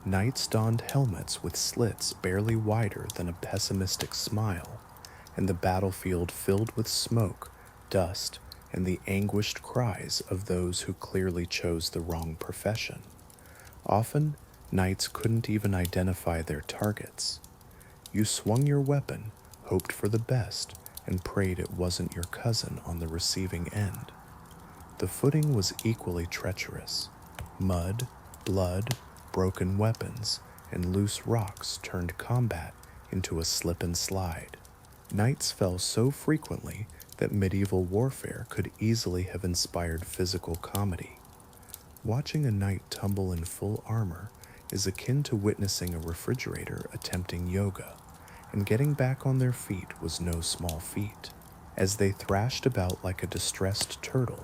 Knights donned helmets with slits barely wider than a pessimistic smile, and the battlefield filled with smoke, dust, and the anguished cries of those who clearly chose the wrong profession. Often, knights couldn't even identify their targets. You swung your weapon, hoped for the best, and prayed it wasn't your cousin on the receiving end. The footing was equally treacherous. Mud, blood, broken weapons, and loose rocks turned combat into a slip and slide. Knights fell so frequently that medieval warfare could easily have inspired physical comedy. Watching a knight tumble in full armor is akin to witnessing a refrigerator attempting yoga, and getting back on their feet was no small feat. As they thrashed about like a distressed turtle,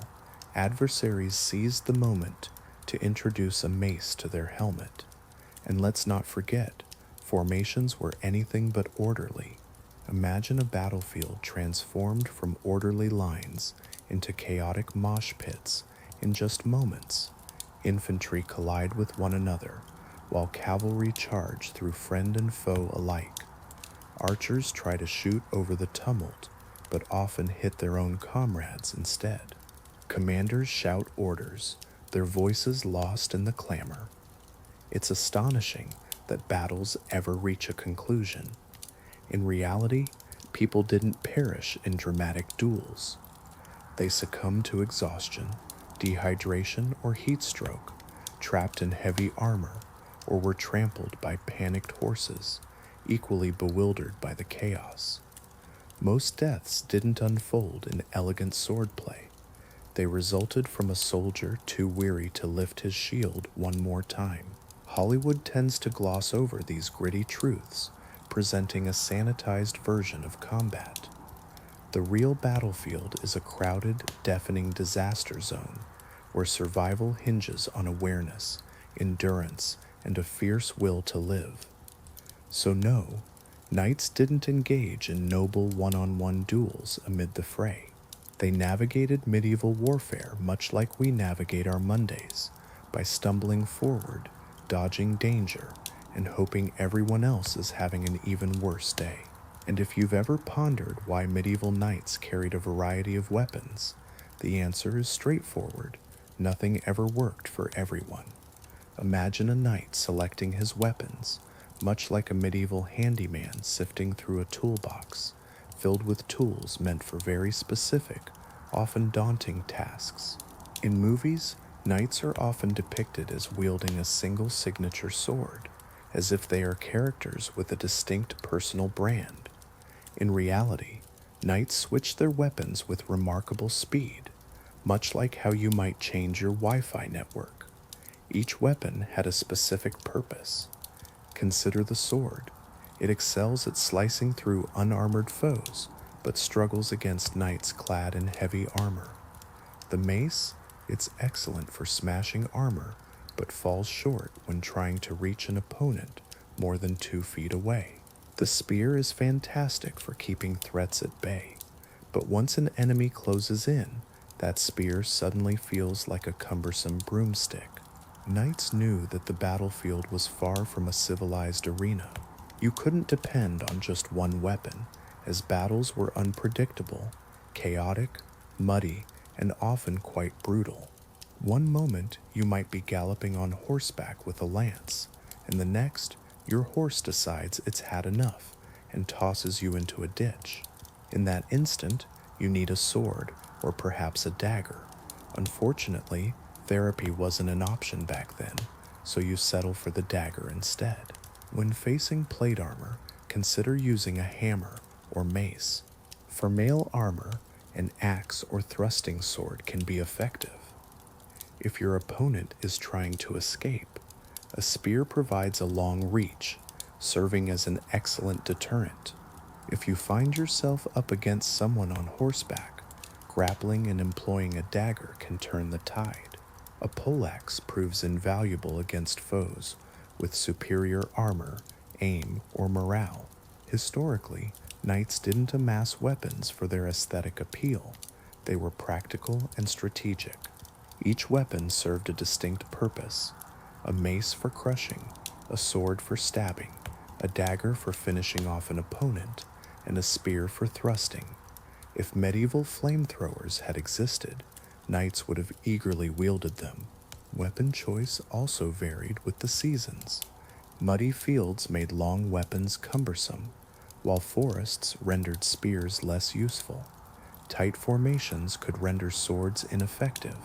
adversaries seized the moment to introduce a mace to their helmet. And let's not forget, formations were anything but orderly. Imagine a battlefield transformed from orderly lines into chaotic mosh pits in just moments. Infantry collide with one another, while cavalry charge through friend and foe alike. Archers try to shoot over the tumult, but often hit their own comrades instead. Commanders shout orders, their voices lost in the clamor. It's astonishing that battles ever reach a conclusion. In reality, people didn't perish in dramatic duels. They succumbed to exhaustion, dehydration, or heat stroke, trapped in heavy armor, or were trampled by panicked horses, equally bewildered by the chaos. Most deaths didn't unfold in elegant swordplay. They resulted from a soldier too weary to lift his shield one more time. Hollywood tends to gloss over these gritty truths, presenting a sanitized version of combat. The real battlefield is a crowded, deafening disaster zone where survival hinges on awareness, endurance, and a fierce will to live. So no, knights didn't engage in noble one-on-one duels amid the fray. They navigated medieval warfare much like we navigate our Mondays, by stumbling forward, dodging danger, and hoping everyone else is having an even worse day. And if you've ever pondered why medieval knights carried a variety of weapons, the answer is straightforward. Nothing ever worked for everyone. Imagine a knight selecting his weapons, much like a medieval handyman sifting through a toolbox, filled with tools meant for very specific, often daunting tasks. In movies, knights are often depicted as wielding a single signature sword, as if they are characters with a distinct personal brand. In reality, knights switch their weapons with remarkable speed, much like how you might change your Wi-Fi network. Each weapon had a specific purpose. Consider the sword. It excels at slicing through unarmored foes, but struggles against knights clad in heavy armor. The mace, it's excellent for smashing armor, but falls short when trying to reach an opponent more than 2 feet away. The spear is fantastic for keeping threats at bay, but once an enemy closes in, that spear suddenly feels like a cumbersome broomstick. Knights knew that the battlefield was far from a civilized arena. You couldn't depend on just one weapon, as battles were unpredictable, chaotic, muddy, and often quite brutal. One moment you might be galloping on horseback with a lance, and the next your horse decides it's had enough and tosses you into a ditch. In that instant, you need a sword or perhaps a dagger. Unfortunately, therapy wasn't an option back then, so you settle for the dagger instead. When facing plate armor, consider using a hammer or mace. For mail armor, an axe or thrusting sword can be effective. If your opponent is trying to escape, a spear provides a long reach, serving as an excellent deterrent. If you find yourself up against someone on horseback, grappling and employing a dagger can turn the tide. A poleaxe proves invaluable against foes with superior armor, aim, or morale. Historically, knights didn't amass weapons for their aesthetic appeal. They were practical and strategic. Each weapon served a distinct purpose: a mace for crushing, a sword for stabbing, a dagger for finishing off an opponent, and a spear for thrusting. If medieval flamethrowers had existed, knights would have eagerly wielded them. Weapon choice also varied with the seasons. Muddy fields made long weapons cumbersome, while forests rendered spears less useful. Tight formations could render swords ineffective,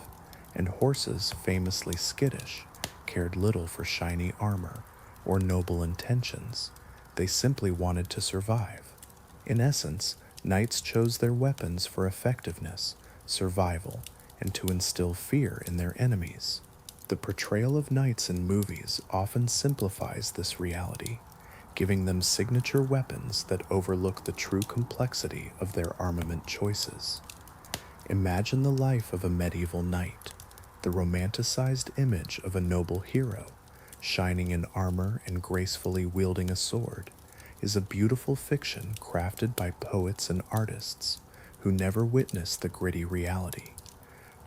and horses, famously skittish, cared little for shiny armor or noble intentions. They simply wanted to survive. In essence, knights chose their weapons for effectiveness, survival, and to instill fear in their enemies. The portrayal of knights in movies often simplifies this reality, giving them signature weapons that overlook the true complexity of their armament choices. Imagine the life of a medieval knight, the romanticized image of a noble hero, shining in armor and gracefully wielding a sword, is a beautiful fiction crafted by poets and artists who never witnessed the gritty reality.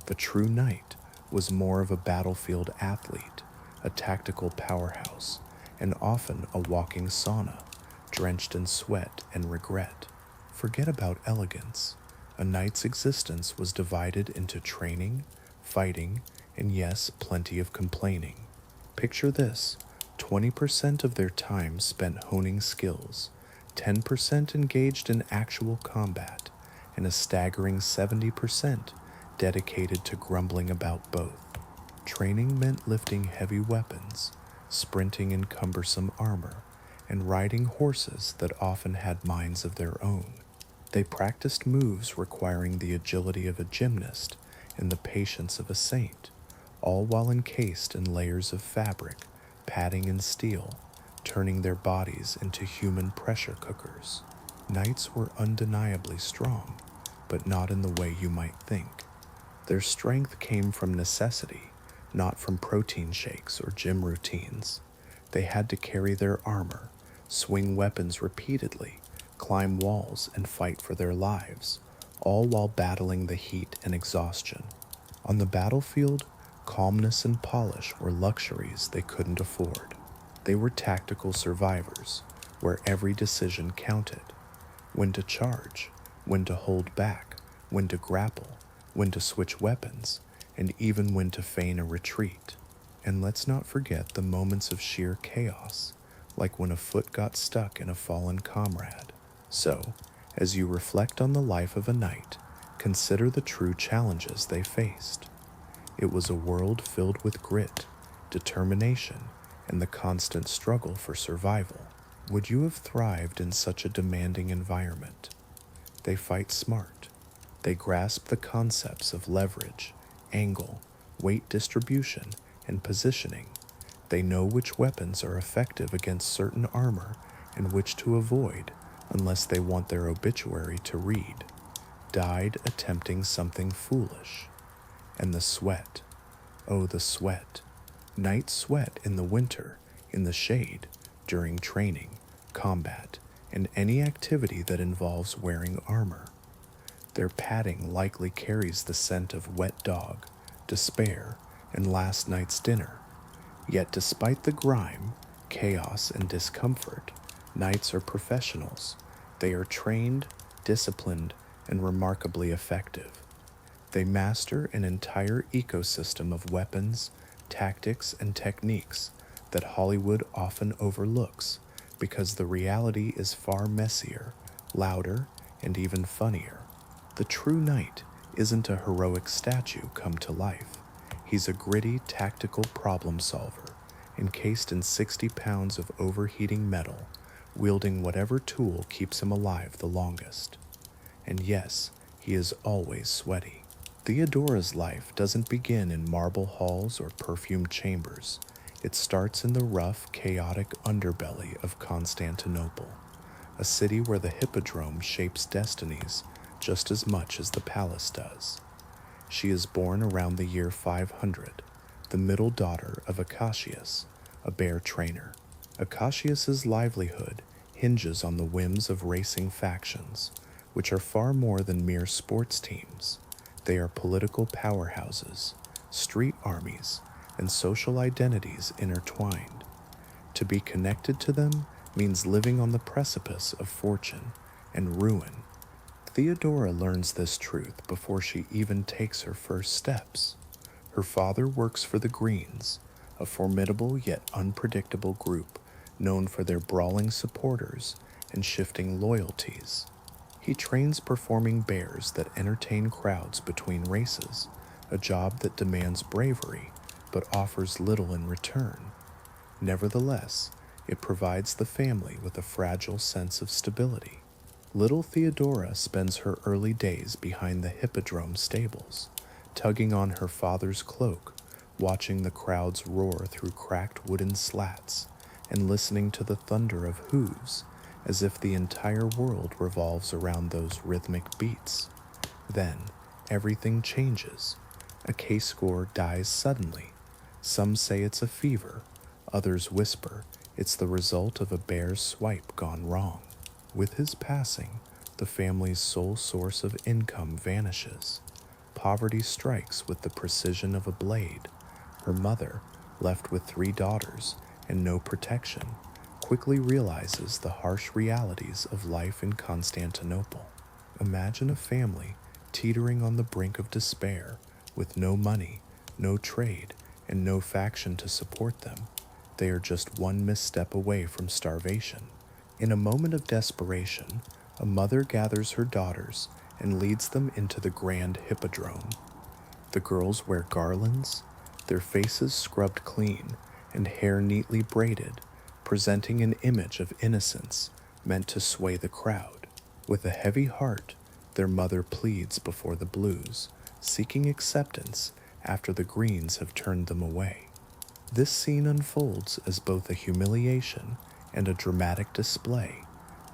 The true knight was more of a battlefield athlete, a tactical powerhouse, and often a walking sauna, drenched in sweat and regret. Forget about elegance. A knight's existence was divided into training, fighting, and yes, plenty of complaining. Picture this: 20% of their time spent honing skills, 10% engaged in actual combat, and a staggering 70% dedicated to grumbling about both. Training meant lifting heavy weapons, sprinting in cumbersome armor, and riding horses that often had minds of their own. They practiced moves requiring the agility of a gymnast and the patience of a saint, all while encased in layers of fabric, padding, and steel, turning their bodies into human pressure cookers. Knights were undeniably strong, but not in the way you might think. Their strength came from necessity, not from protein shakes or gym routines. They had to carry their armor, swing weapons repeatedly, climb walls, and fight for their lives, all while battling the heat and exhaustion. On the battlefield, calmness and polish were luxuries they couldn't afford. They were tactical survivors, where every decision counted: when to charge, when to hold back, when to grapple, when to switch weapons, and even when to feign a retreat. And let's not forget the moments of sheer chaos, like when a foot got stuck in a fallen comrade. So, as you reflect on the life of a knight, consider the true challenges they faced. It was a world filled with grit, determination, and the constant struggle for survival. Would you have thrived in such a demanding environment? They fight smart. They grasp the concepts of leverage, angle, weight distribution, and positioning. They know which weapons are effective against certain armor and which to avoid unless they want their obituary to read: died attempting something foolish. And the sweat. Oh, the sweat. Knights sweat in the winter, in the shade, during training, combat, and any activity that involves wearing armor. Their padding likely carries the scent of wet dog, despair, and last night's dinner. Yet despite the grime, chaos, and discomfort, knights are professionals. They are trained, disciplined, and remarkably effective. They master an entire ecosystem of weapons, tactics, and techniques that Hollywood often overlooks because the reality is far messier, louder, and even funnier. The true knight isn't a heroic statue come to life. He's a gritty, tactical problem solver, encased in 60 pounds of overheating metal, wielding whatever tool keeps him alive the longest. And yes, he is always sweaty. Theodora's life doesn't begin in marble halls or perfumed chambers. It starts in the rough, chaotic underbelly of Constantinople, a city where the hippodrome shapes destinies just as much as the palace does. She is born around the year 500, the middle daughter of Acacius, a bear trainer. Acacius's livelihood hinges on the whims of racing factions, which are far more than mere sports teams. They are political powerhouses, street armies, and social identities intertwined. To be connected to them means living on the precipice of fortune and ruin. Theodora learns this truth before she even takes her first steps. Her father works for the Greens, a formidable yet unpredictable group known for their brawling supporters and shifting loyalties. He trains performing bears that entertain crowds between races, a job that demands bravery but offers little in return. Nevertheless, it provides the family with a fragile sense of stability. Little Theodora spends her early days behind the hippodrome stables, tugging on her father's cloak, watching the crowds roar through cracked wooden slats, and listening to the thunder of hooves as if the entire world revolves around those rhythmic beats. Then, everything changes. A K-score dies suddenly. Some say it's a fever, others whisper it's the result of a bear's swipe gone wrong. With his passing, the family's sole source of income vanishes. Poverty strikes with the precision of a blade. Her mother, left with 3 daughters and no protection, quickly realizes the harsh realities of life in Constantinople. Imagine a family teetering on the brink of despair, with no money, no trade, and no faction to support them. They are just one misstep away from starvation. In a moment of desperation, a mother gathers her daughters and leads them into the grand hippodrome. The girls wear garlands, their faces scrubbed clean and hair neatly braided, presenting an image of innocence meant to sway the crowd. With a heavy heart, their mother pleads before the Blues, seeking acceptance after the Greens have turned them away. This scene unfolds as both a humiliation and a dramatic display,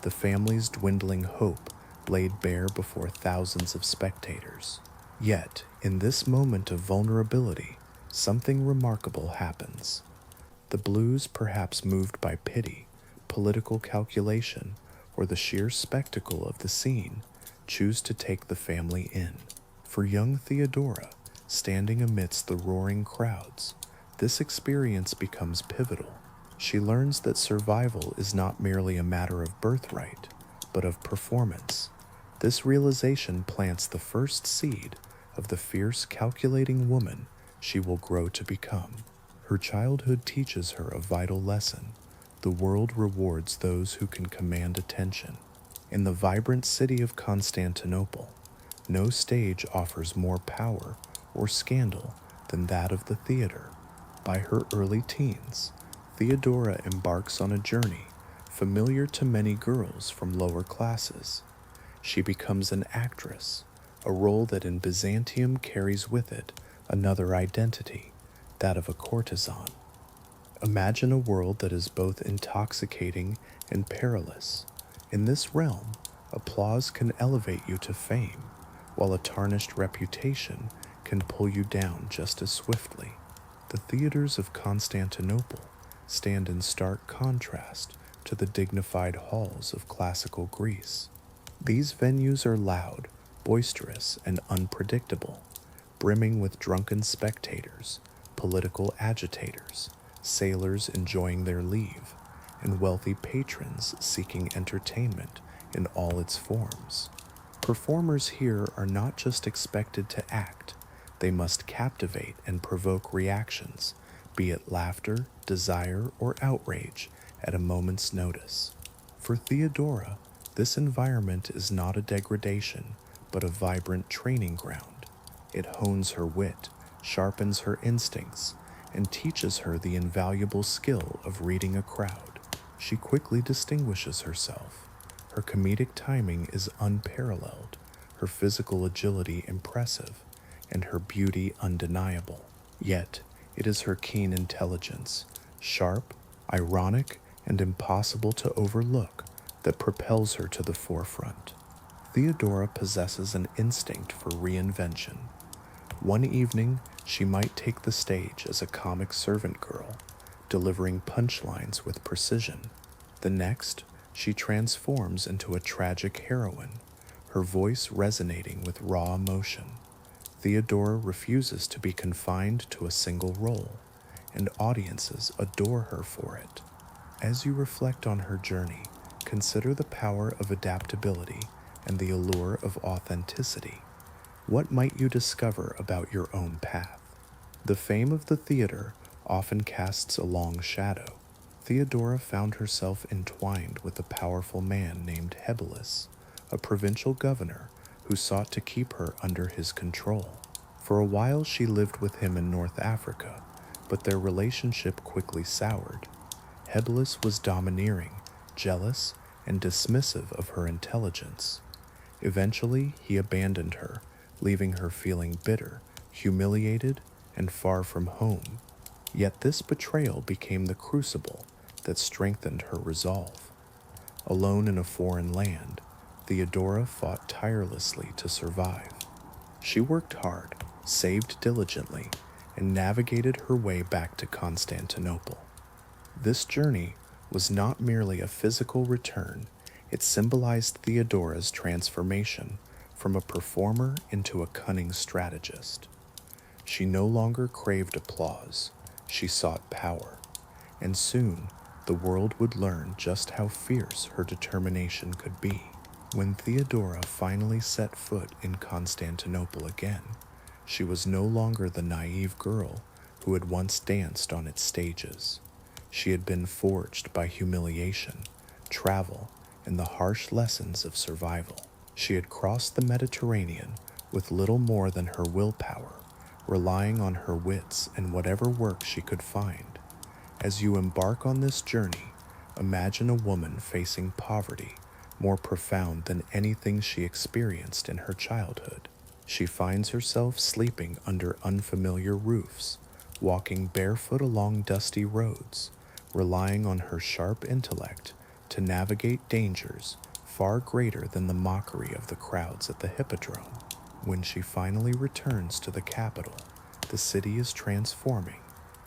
the family's dwindling hope laid bare before thousands of spectators. Yet, in this moment of vulnerability, something remarkable happens. The Blues, perhaps moved by pity, political calculation, or the sheer spectacle of the scene, choose to take the family in. For young Theodora, standing amidst the roaring crowds, this experience becomes pivotal. She learns that survival is not merely a matter of birthright, but of performance. This realization plants the first seed of the fierce, calculating woman she will grow to become. Her childhood teaches her a vital lesson. The world rewards those who can command attention. In the vibrant city of Constantinople, no stage offers more power or scandal than that of the theater. By her early teens, Theodora embarks on a journey familiar to many girls from lower classes. She becomes an actress, a role that in Byzantium carries with it another identity, that of a courtesan. Imagine a world that is both intoxicating and perilous. In this realm, applause can elevate you to fame, while a tarnished reputation can pull you down just as swiftly. The theaters of Constantinople stand in stark contrast to the dignified halls of classical Greece. These venues are loud, boisterous, and unpredictable, brimming with drunken spectators, political agitators, sailors enjoying their leave, and wealthy patrons seeking entertainment in all its forms. Performers here are not just expected to act, they must captivate and provoke reactions, be it laughter, desire, or outrage, at a moment's notice. For Theodora, this environment is not a degradation, but a vibrant training ground. It hones her wit, sharpens her instincts, and teaches her the invaluable skill of reading a crowd. She quickly distinguishes herself. Her comedic timing is unparalleled, her physical agility impressive, and her beauty undeniable. Yet, it is her keen intelligence, sharp, ironic, and impossible to overlook, that propels her to the forefront. Theodora possesses an instinct for reinvention. One evening, she might take the stage as a comic servant girl, delivering punchlines with precision. The next, she transforms into a tragic heroine, her voice resonating with raw emotion. Theodora refuses to be confined to a single role, and audiences adore her for it. As you reflect on her journey, consider the power of adaptability and the allure of authenticity. What might you discover about your own path? The fame of the theater often casts a long shadow. Theodora found herself entwined with a powerful man named Hebelis, a provincial governor who sought to keep her under his control. For a while she lived with him in North Africa, but their relationship quickly soured. Hebelis was domineering, jealous, and dismissive of her intelligence. Eventually, he abandoned her, leaving her feeling bitter, humiliated, and far from home. Yet this betrayal became the crucible that strengthened her resolve. Alone in a foreign land, Theodora fought tirelessly to survive. She worked hard, saved diligently, and navigated her way back to Constantinople. This journey was not merely a physical return, it symbolized Theodora's transformation from a performer into a cunning strategist. She no longer craved applause, she sought power, and soon the world would learn just how fierce her determination could be. When Theodora finally set foot in Constantinople again, she was no longer the naive girl who had once danced on its stages. She had been forged by humiliation, travel, and the harsh lessons of survival. She had crossed the Mediterranean with little more than her willpower, relying on her wits and whatever work she could find. As you embark on this journey, imagine a woman facing poverty more profound than anything she experienced in her childhood. She finds herself sleeping under unfamiliar roofs, walking barefoot along dusty roads, relying on her sharp intellect to navigate dangers far greater than the mockery of the crowds at the Hippodrome. When she finally returns to the capital, the city is transforming.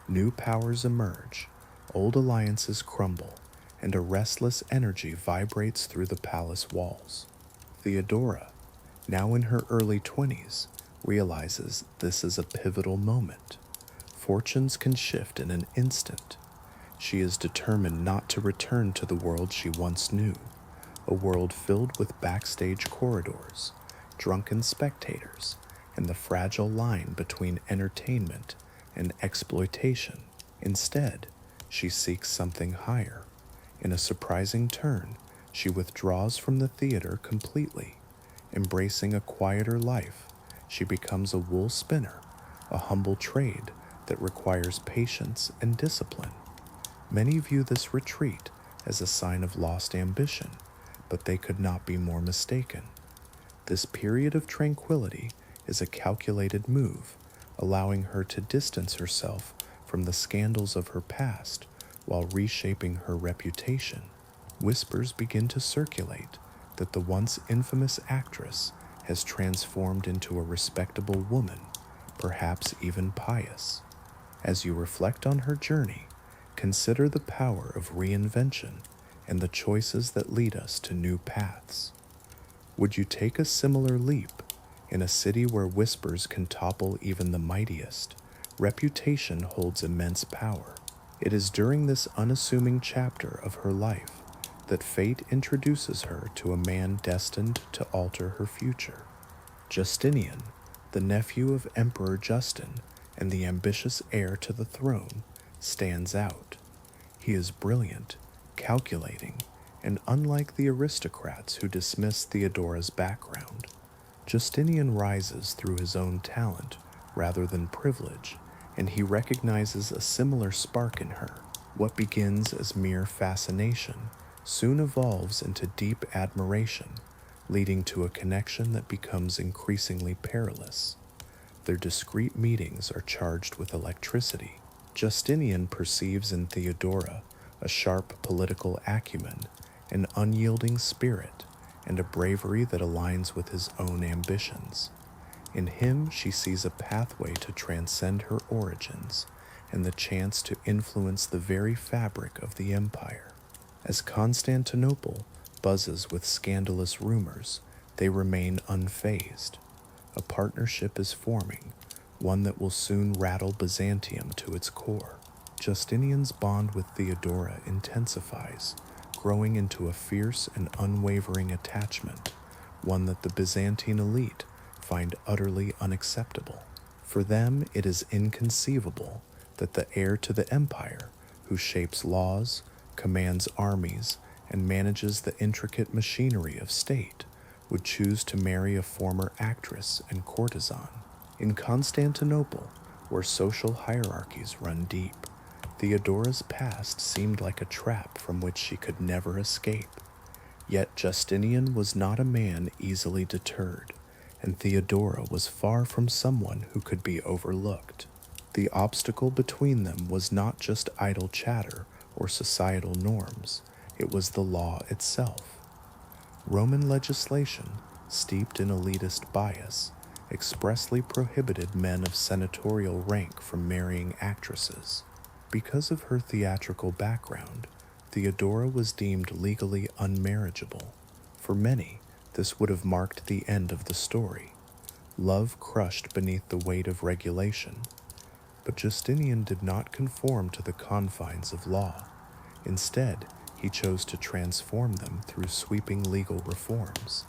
New powers emerge, old alliances crumble, and a restless energy vibrates through the palace walls. Theodora, now in her early 20s, realizes this is a pivotal moment. Fortunes can shift in an instant. She is determined not to return to the world she once knew, a world filled with backstage corridors, drunken spectators, and the fragile line between entertainment and exploitation. Instead, she seeks something higher. In a surprising turn, she withdraws from the theater completely. Embracing a quieter life, she becomes a wool spinner, a humble trade that requires patience and discipline. Many view this retreat as a sign of lost ambition, but they could not be more mistaken. This period of tranquility is a calculated move, allowing her to distance herself from the scandals of her past while reshaping her reputation. Whispers begin to circulate that the once infamous actress has transformed into a respectable woman, perhaps even pious. As you reflect on her journey, consider the power of reinvention and the choices that lead us to new paths. Would you take a similar leap? In a city where whispers can topple even the mightiest, reputation holds immense power. It is during this unassuming chapter of her life that fate introduces her to a man destined to alter her future. Justinian, the nephew of Emperor Justin and the ambitious heir to the throne, stands out. He is brilliant, calculating, and unlike the aristocrats who dismiss Theodora's background, Justinian rises through his own talent rather than privilege, and he recognizes a similar spark in her. What begins as mere fascination soon evolves into deep admiration, leading to a connection that becomes increasingly perilous. Their discreet meetings are charged with electricity. Justinian perceives in Theodora a sharp political acumen, an unyielding spirit, and a bravery that aligns with his own ambitions. In him, she sees a pathway to transcend her origins and the chance to influence the very fabric of the empire. As Constantinople buzzes with scandalous rumors, they remain unfazed. A partnership is forming, one that will soon rattle Byzantium to its core. Justinian's bond with Theodora intensifies, growing into a fierce and unwavering attachment, one that the Byzantine elite find utterly unacceptable. For them, it is inconceivable that the heir to the empire, who shapes laws, commands armies, and manages the intricate machinery of state, would choose to marry a former actress and courtesan. In Constantinople, where social hierarchies run deep, Theodora's past seemed like a trap from which she could never escape. Yet Justinian was not a man easily deterred, and Theodora was far from someone who could be overlooked. The obstacle between them was not just idle chatter or societal norms, it was the law itself. Roman legislation, steeped in elitist bias, expressly prohibited men of senatorial rank from marrying actresses. Because of her theatrical background, Theodora was deemed legally unmarriageable. For many, this would have marked the end of the story. Love crushed beneath the weight of regulation. But Justinian did not conform to the confines of law. Instead, he chose to transform them through sweeping legal reforms.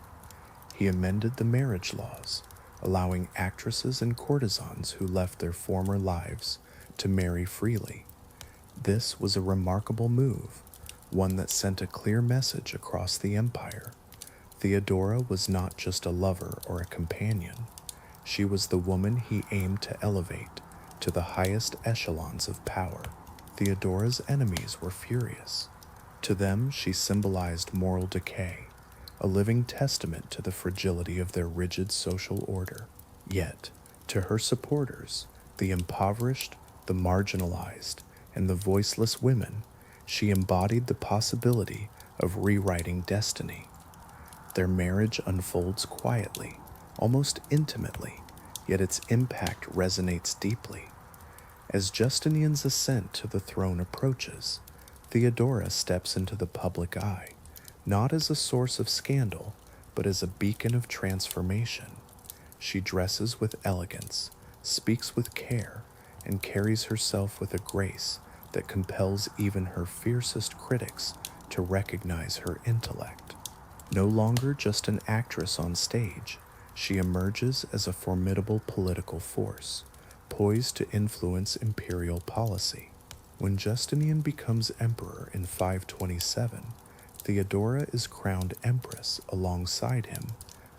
He amended the marriage laws, allowing actresses and courtesans who left their former lives to marry freely. This was a remarkable move, one that sent a clear message across the empire. Theodora was not just a lover or a companion. She was the woman he aimed to elevate to the highest echelons of power. Theodora's enemies were furious. To them, she symbolized moral decay, a living testament to the fragility of their rigid social order. Yet, to her supporters, the impoverished, the marginalized, and the voiceless women, she embodied the possibility of rewriting destiny. Their marriage unfolds quietly, almost intimately, yet its impact resonates deeply. As Justinian's ascent to the throne approaches, Theodora steps into the public eye, not as a source of scandal, but as a beacon of transformation. She dresses with elegance, speaks with care, and carries herself with a grace that compels even her fiercest critics to recognize her intellect. No longer just an actress on stage, she emerges as a formidable political force, poised to influence imperial policy. When Justinian becomes emperor in 527, Theodora is crowned empress alongside him,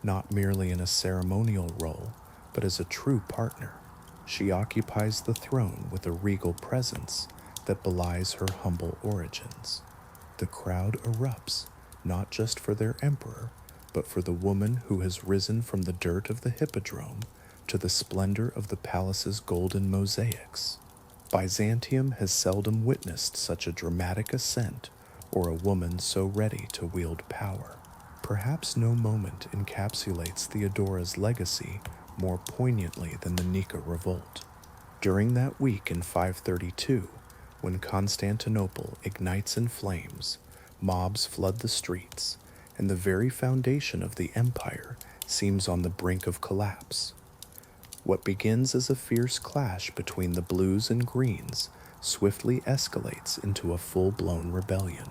not merely in a ceremonial role, but as a true partner. She occupies the throne with a regal presence that belies her humble origins. The crowd erupts, not just for their emperor, but for the woman who has risen from the dirt of the hippodrome to the splendor of the palace's golden mosaics. Byzantium has seldom witnessed such a dramatic ascent or a woman so ready to wield power. Perhaps no moment encapsulates Theodora's legacy more poignantly than the Nika Revolt. During that week in 532, when Constantinople ignites in flames, mobs flood the streets, and the very foundation of the empire seems on the brink of collapse. What begins as a fierce clash between the blues and greens swiftly escalates into a full-blown rebellion.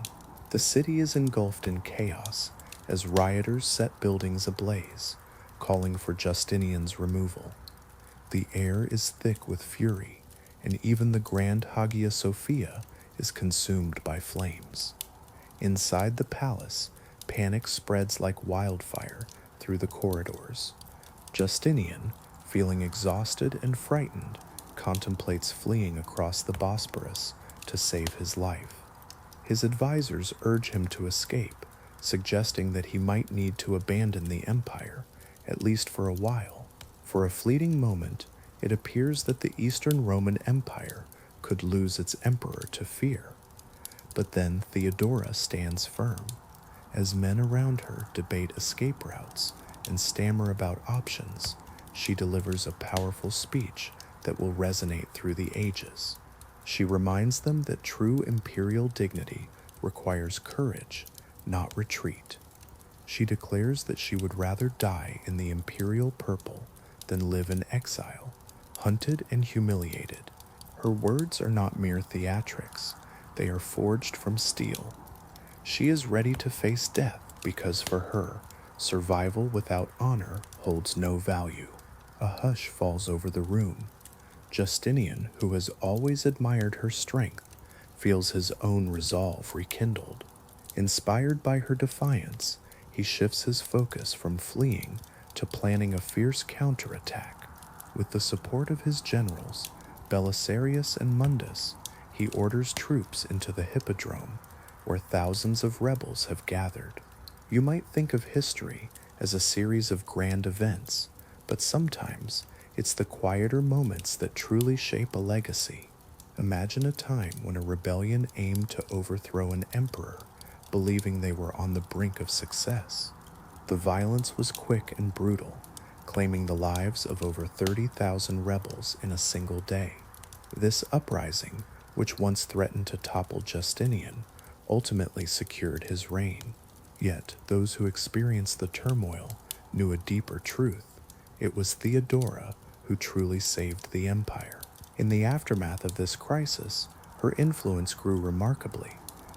The city is engulfed in chaos as rioters set buildings ablaze, calling for Justinian's removal. The air is thick with fury, and even the Grand Hagia Sophia is consumed by flames. Inside the palace, panic spreads like wildfire through the corridors. Justinian, feeling exhausted and frightened, contemplates fleeing across the Bosporus to save his life. His advisors urge him to escape, suggesting that he might need to abandon the empire, at least for a while. For a fleeting moment, it appears that the Eastern Roman Empire could lose its emperor to fear. But then Theodora stands firm. As men around her debate escape routes and stammer about options, she delivers a powerful speech that will resonate through the ages. She reminds them that true imperial dignity requires courage, not retreat. She declares that she would rather die in the imperial purple than live in exile, hunted and humiliated. Her words are not mere theatrics, they are forged from steel. She is ready to face death because for her, survival without honor holds no value. A hush falls over the room. Justinian, who has always admired her strength, feels his own resolve rekindled. Inspired by her defiance, he shifts his focus from fleeing to planning a fierce counterattack. With the support of his generals, Belisarius and Mundus, he orders troops into the Hippodrome, where thousands of rebels have gathered. You might think of history as a series of grand events, but sometimes it's the quieter moments that truly shape a legacy. Imagine a time when a rebellion aimed to overthrow an emperor, believing they were on the brink of success. The violence was quick and brutal, claiming the lives of over 30,000 rebels in a single day. This uprising, which once threatened to topple Justinian, ultimately secured his reign. Yet those who experienced the turmoil knew a deeper truth. It was Theodora who truly saved the empire. In the aftermath of this crisis, her influence grew remarkably.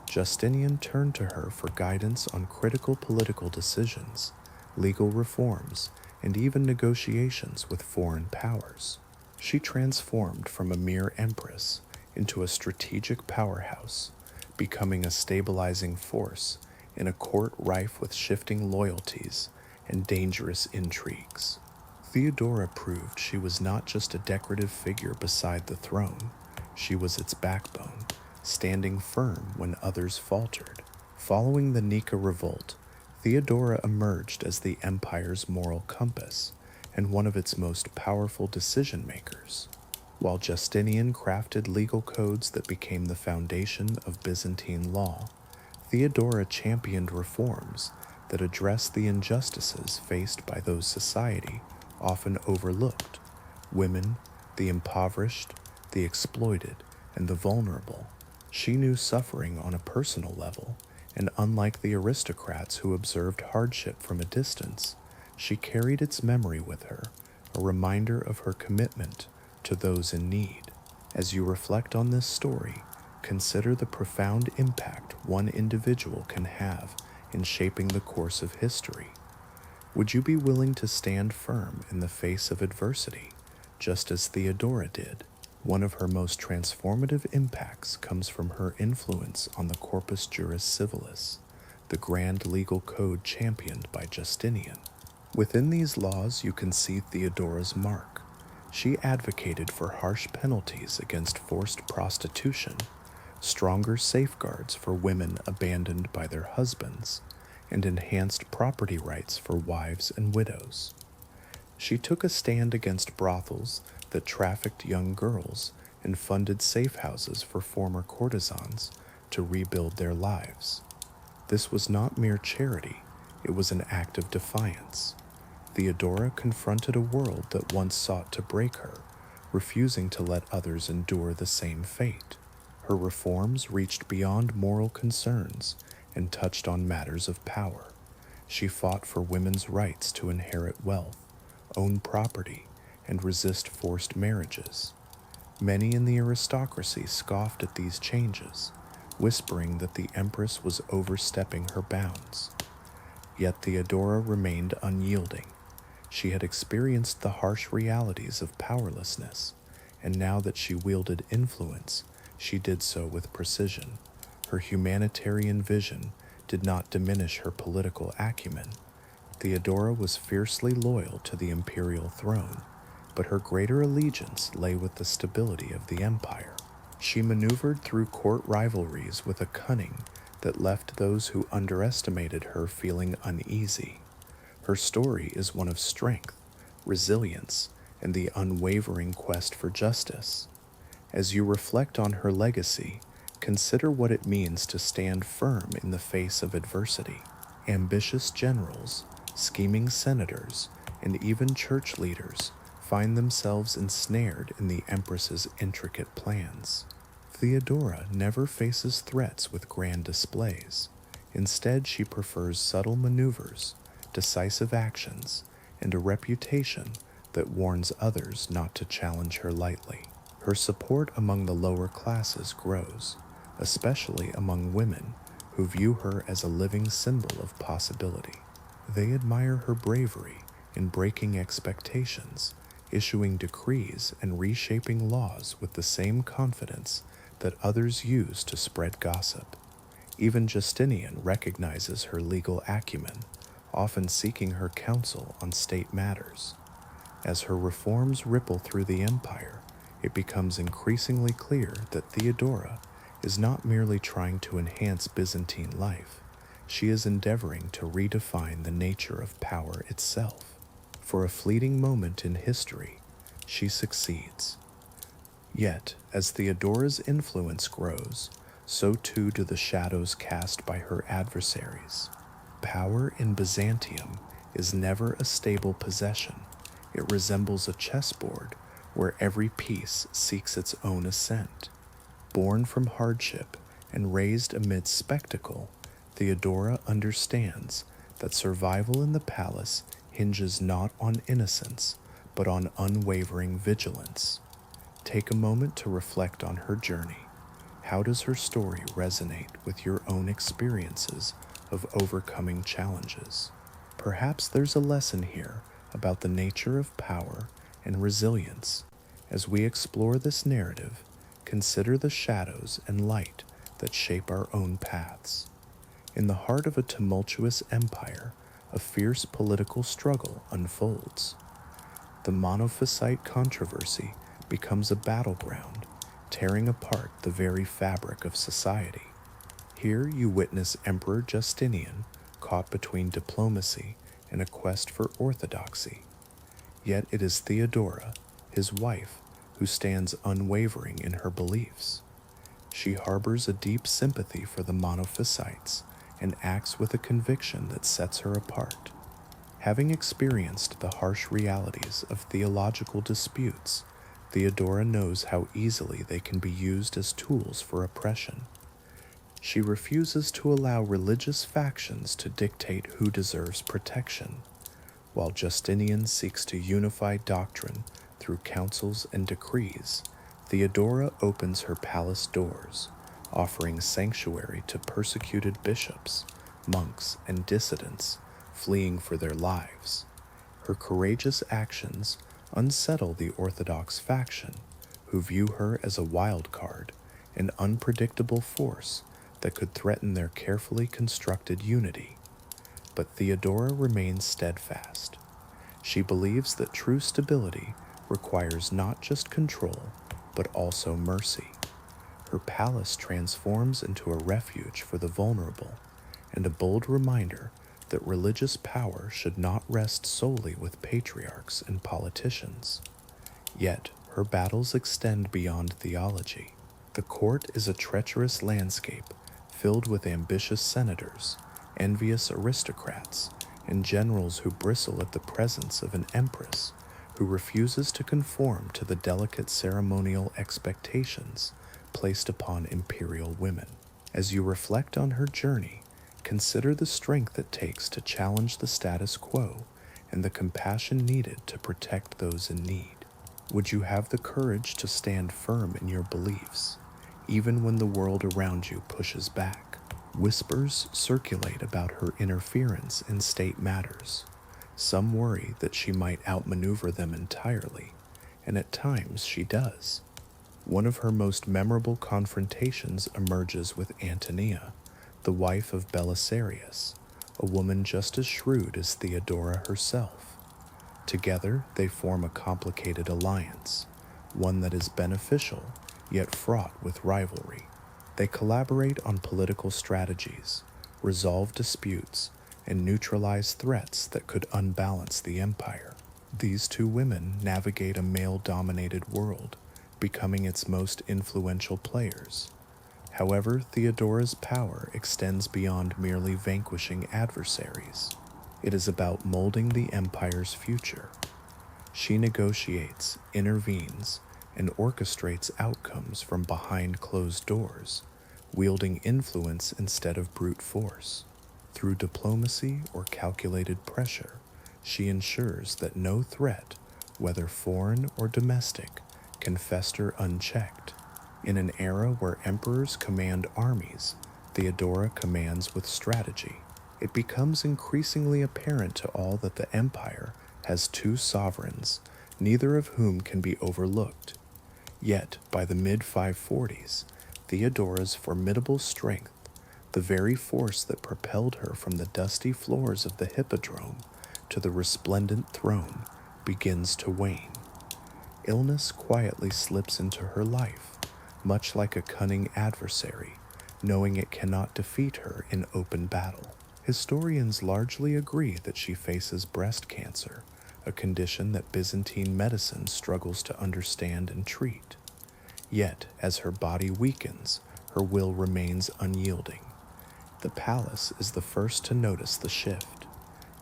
Justinian turned to her for guidance on critical political decisions, legal reforms, and even negotiations with foreign powers. She transformed from a mere empress into a strategic powerhouse, becoming a stabilizing force in a court rife with shifting loyalties and dangerous intrigues. Theodora proved she was not just a decorative figure beside the throne, she was its backbone, standing firm when others faltered. Following the Nika revolt, Theodora emerged as the empire's moral compass and one of its most powerful decision-makers. While Justinian crafted legal codes that became the foundation of Byzantine law, Theodora championed reforms that addressed the injustices faced by those society often overlooked: women, the impoverished, the exploited, and the vulnerable. She knew suffering on a personal level, and unlike the aristocrats who observed hardship from a distance, she carried its memory with her, a reminder of her commitment to those in need. As you reflect on this story, consider the profound impact one individual can have in shaping the course of history. Would you be willing to stand firm in the face of adversity, just as Theodora did? One of her most transformative impacts comes from her influence on the Corpus Juris Civilis, the grand legal code championed by Justinian. Within these laws, you can see Theodora's mark. She advocated for harsh penalties against forced prostitution, stronger safeguards for women abandoned by their husbands, and enhanced property rights for wives and widows. She took a stand against brothels that trafficked young girls and funded safe houses for former courtesans to rebuild their lives. This was not mere charity, it was an act of defiance. Theodora confronted a world that once sought to break her, refusing to let others endure the same fate. Her reforms reached beyond moral concerns and touched on matters of power. She fought for women's rights to inherit wealth, own property, and resist forced marriages. Many in the aristocracy scoffed at these changes, whispering that the empress was overstepping her bounds. Yet Theodora remained unyielding. She had experienced the harsh realities of powerlessness, and now that she wielded influence, she did so with precision. Her humanitarian vision did not diminish her political acumen. Theodora was fiercely loyal to the imperial throne, but her greater allegiance lay with the stability of the empire. She maneuvered through court rivalries with a cunning that left those who underestimated her feeling uneasy. Her story is one of strength, resilience, and the unwavering quest for justice. As you reflect on her legacy, consider what it means to stand firm in the face of adversity. Ambitious generals, scheming senators, and even church leaders find themselves ensnared in the Empress's intricate plans. Theodora never faces threats with grand displays. Instead, she prefers subtle maneuvers, decisive actions, and a reputation that warns others not to challenge her lightly. Her support among the lower classes grows, especially among women who view her as a living symbol of possibility. They admire her bravery in breaking expectations, issuing decrees, and reshaping laws with the same confidence that others use to spread gossip. Even Justinian recognizes her legal acumen, often seeking her counsel on state matters. As her reforms ripple through the empire, it becomes increasingly clear that Theodora is not merely trying to enhance Byzantine life, she is endeavoring to redefine the nature of power itself. For a fleeting moment in history, she succeeds. Yet, as Theodora's influence grows, so too do the shadows cast by her adversaries. Power in Byzantium is never a stable possession. It resembles a chessboard where every piece seeks its own ascent. Born from hardship and raised amid spectacle, Theodora understands that survival in the palace hinges not on innocence, but on unwavering vigilance. Take a moment to reflect on her journey. How does her story resonate with your own experiences of overcoming challenges? Perhaps there's a lesson here about the nature of power and resilience. As we explore this narrative, consider the shadows and light that shape our own paths. In the heart of a tumultuous empire, a fierce political struggle unfolds. The Monophysite controversy becomes a battleground, tearing apart the very fabric of society. Here you witness Emperor Justinian caught between diplomacy and a quest for orthodoxy. Yet it is Theodora, his wife, who stands unwavering in her beliefs. She harbors a deep sympathy for the Monophysites and acts with a conviction that sets her apart. Having experienced the harsh realities of theological disputes, Theodora knows how easily they can be used as tools for oppression. She refuses to allow religious factions to dictate who deserves protection. While Justinian seeks to unify doctrine through councils and decrees, Theodora opens her palace doors, offering sanctuary to persecuted bishops, monks, and dissidents fleeing for their lives. Her courageous actions unsettle the Orthodox faction, who view her as a wild card, an unpredictable force that could threaten their carefully constructed unity. But Theodora remains steadfast. She believes that true stability requires not just control, but also mercy. Her palace transforms into a refuge for the vulnerable, and a bold reminder that religious power should not rest solely with patriarchs and politicians. Yet, her battles extend beyond theology. The court is a treacherous landscape filled with ambitious senators, envious aristocrats, and generals who bristle at the presence of an empress who refuses to conform to the delicate ceremonial expectations placed upon imperial women. As you reflect on her journey, consider the strength it takes to challenge the status quo and the compassion needed to protect those in need. Would you have the courage to stand firm in your beliefs, even when the world around you pushes back? Whispers circulate about her interference in state matters. Some worry that she might outmaneuver them entirely, and at times she does. One of her most memorable confrontations emerges with Antonia, the wife of Belisarius, a woman just as shrewd as Theodora herself. Together, they form a complicated alliance, one that is beneficial yet fraught with rivalry. They collaborate on political strategies, resolve disputes, and neutralize threats that could unbalance the empire. These two women navigate a male-dominated world, becoming its most influential players. However, Theodora's power extends beyond merely vanquishing adversaries. It is about molding the empire's future. She negotiates, intervenes, and orchestrates outcomes from behind closed doors, wielding influence instead of brute force. Through diplomacy or calculated pressure, she ensures that no threat, whether foreign or domestic, can fester unchecked. In an era where emperors command armies, Theodora commands with strategy. It becomes increasingly apparent to all that the empire has two sovereigns, neither of whom can be overlooked. Yet, by the mid-540s, Theodora's formidable strength, the very force that propelled her from the dusty floors of the hippodrome to the resplendent throne, begins to wane. Illness quietly slips into her life, much like a cunning adversary, knowing it cannot defeat her in open battle. Historians largely agree that she faces breast cancer, a condition that Byzantine medicine struggles to understand and treat. Yet, as her body weakens, her will remains unyielding. The palace is the first to notice the shift.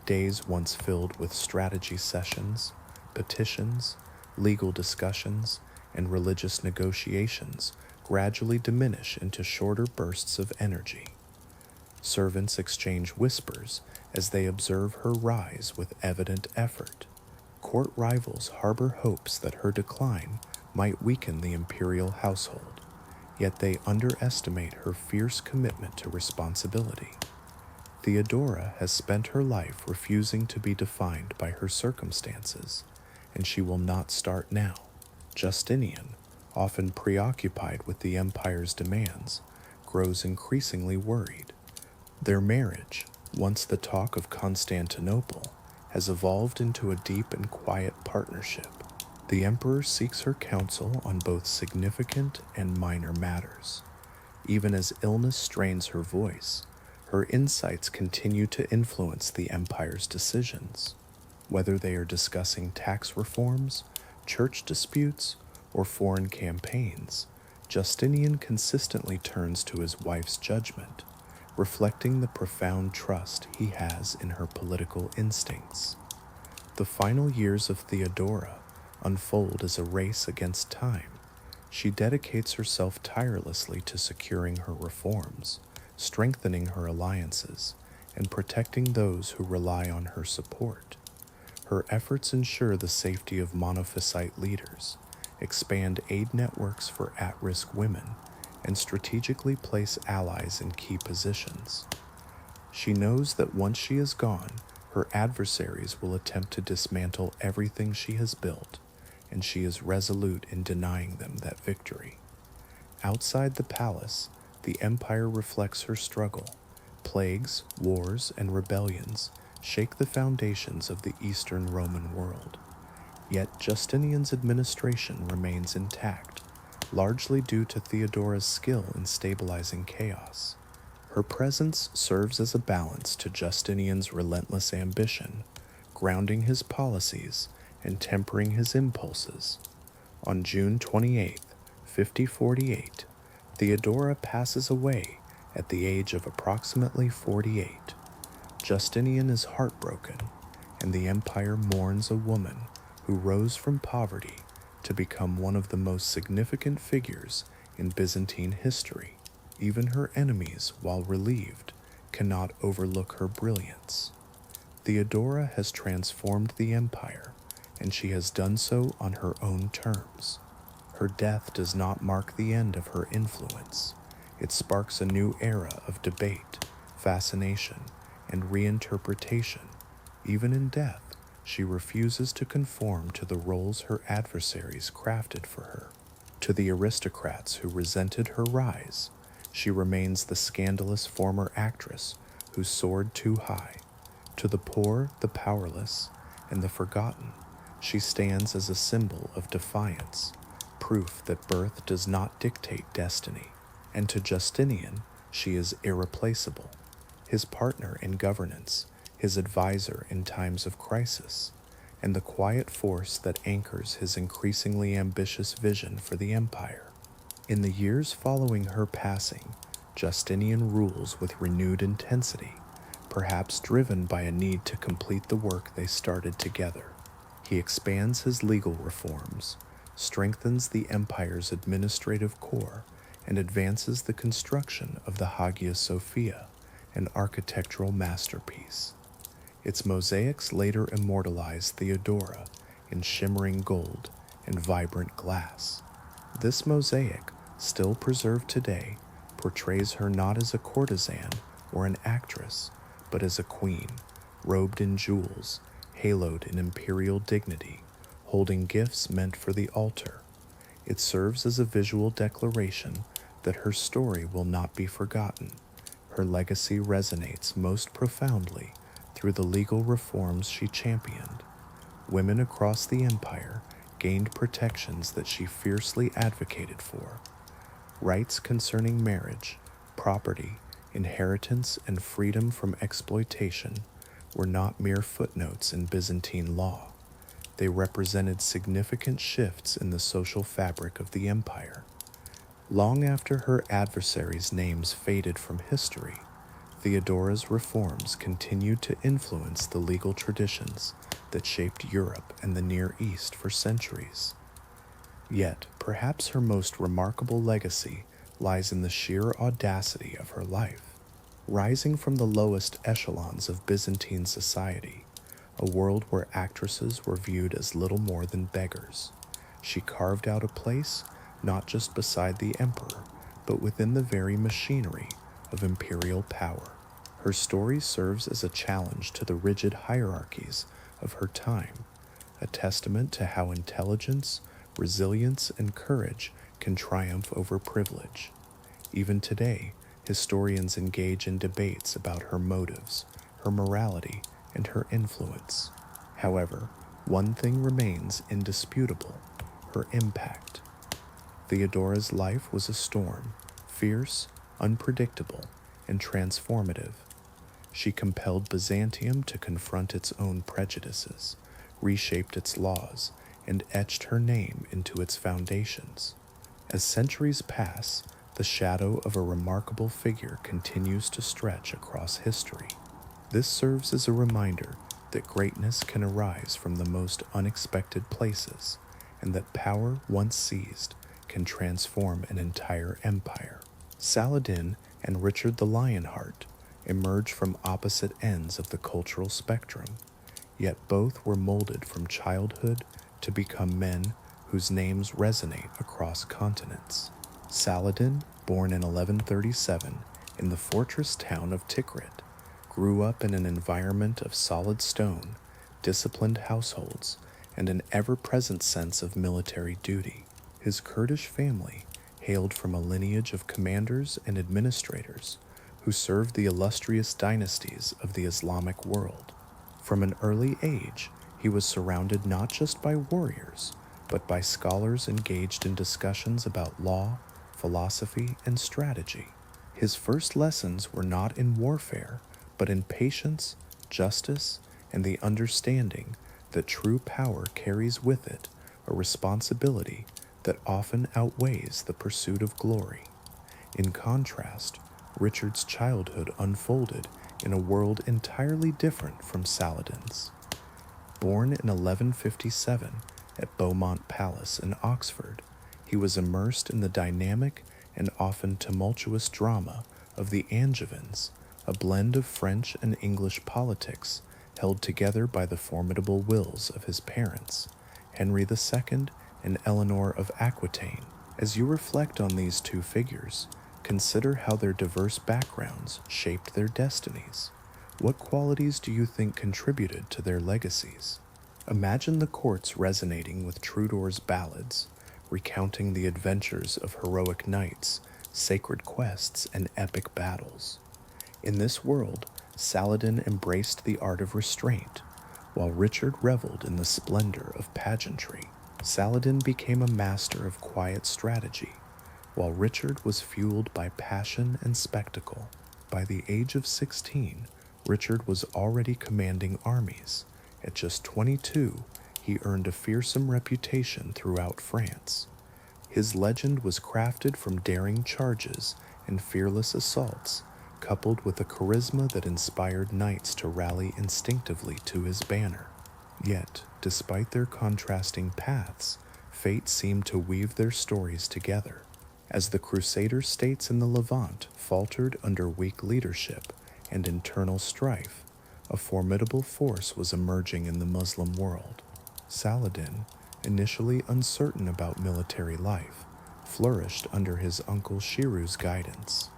Days once filled with strategy sessions, petitions, legal discussions, and religious negotiations gradually diminish into shorter bursts of energy. Servants exchange whispers as they observe her rise with evident effort. Court rivals harbor hopes that her decline might weaken the imperial household, yet they underestimate her fierce commitment to responsibility. Theodora has spent her life refusing to be defined by her circumstances, and she will not start now. Justinian, often preoccupied with the empire's demands, grows increasingly worried. Their marriage, once the talk of Constantinople, has evolved into a deep and quiet partnership. The emperor seeks her counsel on both significant and minor matters. Even as illness strains her voice, her insights continue to influence the empire's decisions. Whether they are discussing tax reforms, church disputes, or foreign campaigns, Justinian consistently turns to his wife's judgment, reflecting the profound trust he has in her political instincts. The final years of Theodora unfold as a race against time. She dedicates herself tirelessly to securing her reforms, strengthening her alliances, and protecting those who rely on her support. Her efforts ensure the safety of monophysite leaders, expand aid networks for at-risk women, and strategically place allies in key positions. She knows that once she is gone, her adversaries will attempt to dismantle everything she has built, and she is resolute in denying them that victory. Outside the palace, the empire reflects her struggle. Plagues, wars, and rebellions shake the foundations of the Eastern Roman world. Yet Justinian's administration remains intact, largely due to Theodora's skill in stabilizing chaos. Her presence serves as a balance to Justinian's relentless ambition, grounding his policies and tempering his impulses. On June 28, 5048, Theodora passes away at the age of approximately 48. Justinian is heartbroken, and the empire mourns a woman who rose from poverty to become one of the most significant figures in Byzantine history. Even her enemies, while relieved, cannot overlook her brilliance. Theodora has transformed the empire, and she has done so on her own terms. Her death does not mark the end of her influence. It sparks a new era of debate, fascination, and reinterpretation. Even in death, she refuses to conform to the roles her adversaries crafted for her. To the aristocrats who resented her rise, she remains the scandalous former actress who soared too high. To the poor, the powerless, and the forgotten, she stands as a symbol of defiance, proof that birth does not dictate destiny. and to Justinian she is irreplaceable, his partner in governance, his advisor in times of crisis, and the quiet force that anchors his increasingly ambitious vision for the empire. In the years following her passing, Justinian rules with renewed intensity, perhaps driven by a need to complete the work they started together. He expands his legal reforms, strengthens the empire's administrative core, and advances the construction of the Hagia Sophia, an architectural masterpiece. Its mosaics later immortalized Theodora in shimmering gold and vibrant glass. This mosaic, still preserved today, portrays her not as a courtesan or an actress, but as a queen, robed in jewels, haloed in imperial dignity, holding gifts meant for the altar. It serves as a visual declaration that her story will not be forgotten. Her legacy resonates most profoundly through the legal reforms she championed. Women across the empire gained protections that she fiercely advocated for. Rights concerning marriage, property, inheritance, and freedom from exploitation were not mere footnotes in Byzantine law. They represented significant shifts in the social fabric of the empire. Long after her adversaries' names faded from history, Theodora's reforms continued to influence the legal traditions that shaped Europe and the Near East for centuries. Yet, perhaps her most remarkable legacy lies in the sheer audacity of her life. Rising from the lowest echelons of Byzantine society, a world where actresses were viewed as little more than beggars, she carved out a place not just beside the emperor, but within the very machinery of imperial power. Her story serves as a challenge to the rigid hierarchies of her time, a testament to how intelligence, resilience, and courage can triumph over privilege. Even today, historians engage in debates about her motives, her morality, and her influence. However, one thing remains indisputable: her impact. Theodora's life was a storm, fierce, unpredictable, and transformative. She compelled Byzantium to confront its own prejudices, reshaped its laws, and etched her name into its foundations. As centuries pass, the shadow of a remarkable figure continues to stretch across history. This serves as a reminder that greatness can arise from the most unexpected places, and that power once seized can transform an entire empire. Saladin and Richard the Lionheart emerge from opposite ends of the cultural spectrum, yet both were molded from childhood to become men whose names resonate across continents. Saladin, born in 1137 in the fortress town of Tikrit, grew up in an environment of solid stone, disciplined households, and an ever-present sense of military duty. His Kurdish family hailed from a lineage of commanders and administrators who served the illustrious dynasties of the Islamic world. From an early age, he was surrounded not just by warriors, but by scholars engaged in discussions about law, philosophy, and strategy. His first lessons were not in warfare, but in patience, justice, and the understanding that true power carries with it a responsibility that often outweighs the pursuit of glory. In contrast, Richard's childhood unfolded in a world entirely different from Saladin's. Born in 1157 at Beaumont Palace in Oxford, he was immersed in the dynamic and often tumultuous drama of the Angevins, a blend of French and English politics held together by the formidable wills of his parents, Henry II and Eleanor of Aquitaine. As you reflect on these two figures, consider how their diverse backgrounds shaped their destinies. What qualities do you think contributed to their legacies? Imagine the courts resonating with Troudor's ballads, recounting the adventures of heroic knights, sacred quests, and epic battles. In this world, Saladin embraced the art of restraint, while Richard reveled in the splendor of pageantry. Saladin became a master of quiet strategy, while Richard was fueled by passion and spectacle. By the age of 16, Richard was already commanding armies. At just 22, he earned a fearsome reputation throughout France. His legend was crafted from daring charges and fearless assaults, coupled with a charisma that inspired knights to rally instinctively to his banner. Yet, despite their contrasting paths, fate seemed to weave their stories together. As the Crusader states in the Levant faltered under weak leadership and internal strife, a formidable force was emerging in the Muslim world. Saladin, initially uncertain about military life, flourished under his uncle Shiru's guidance.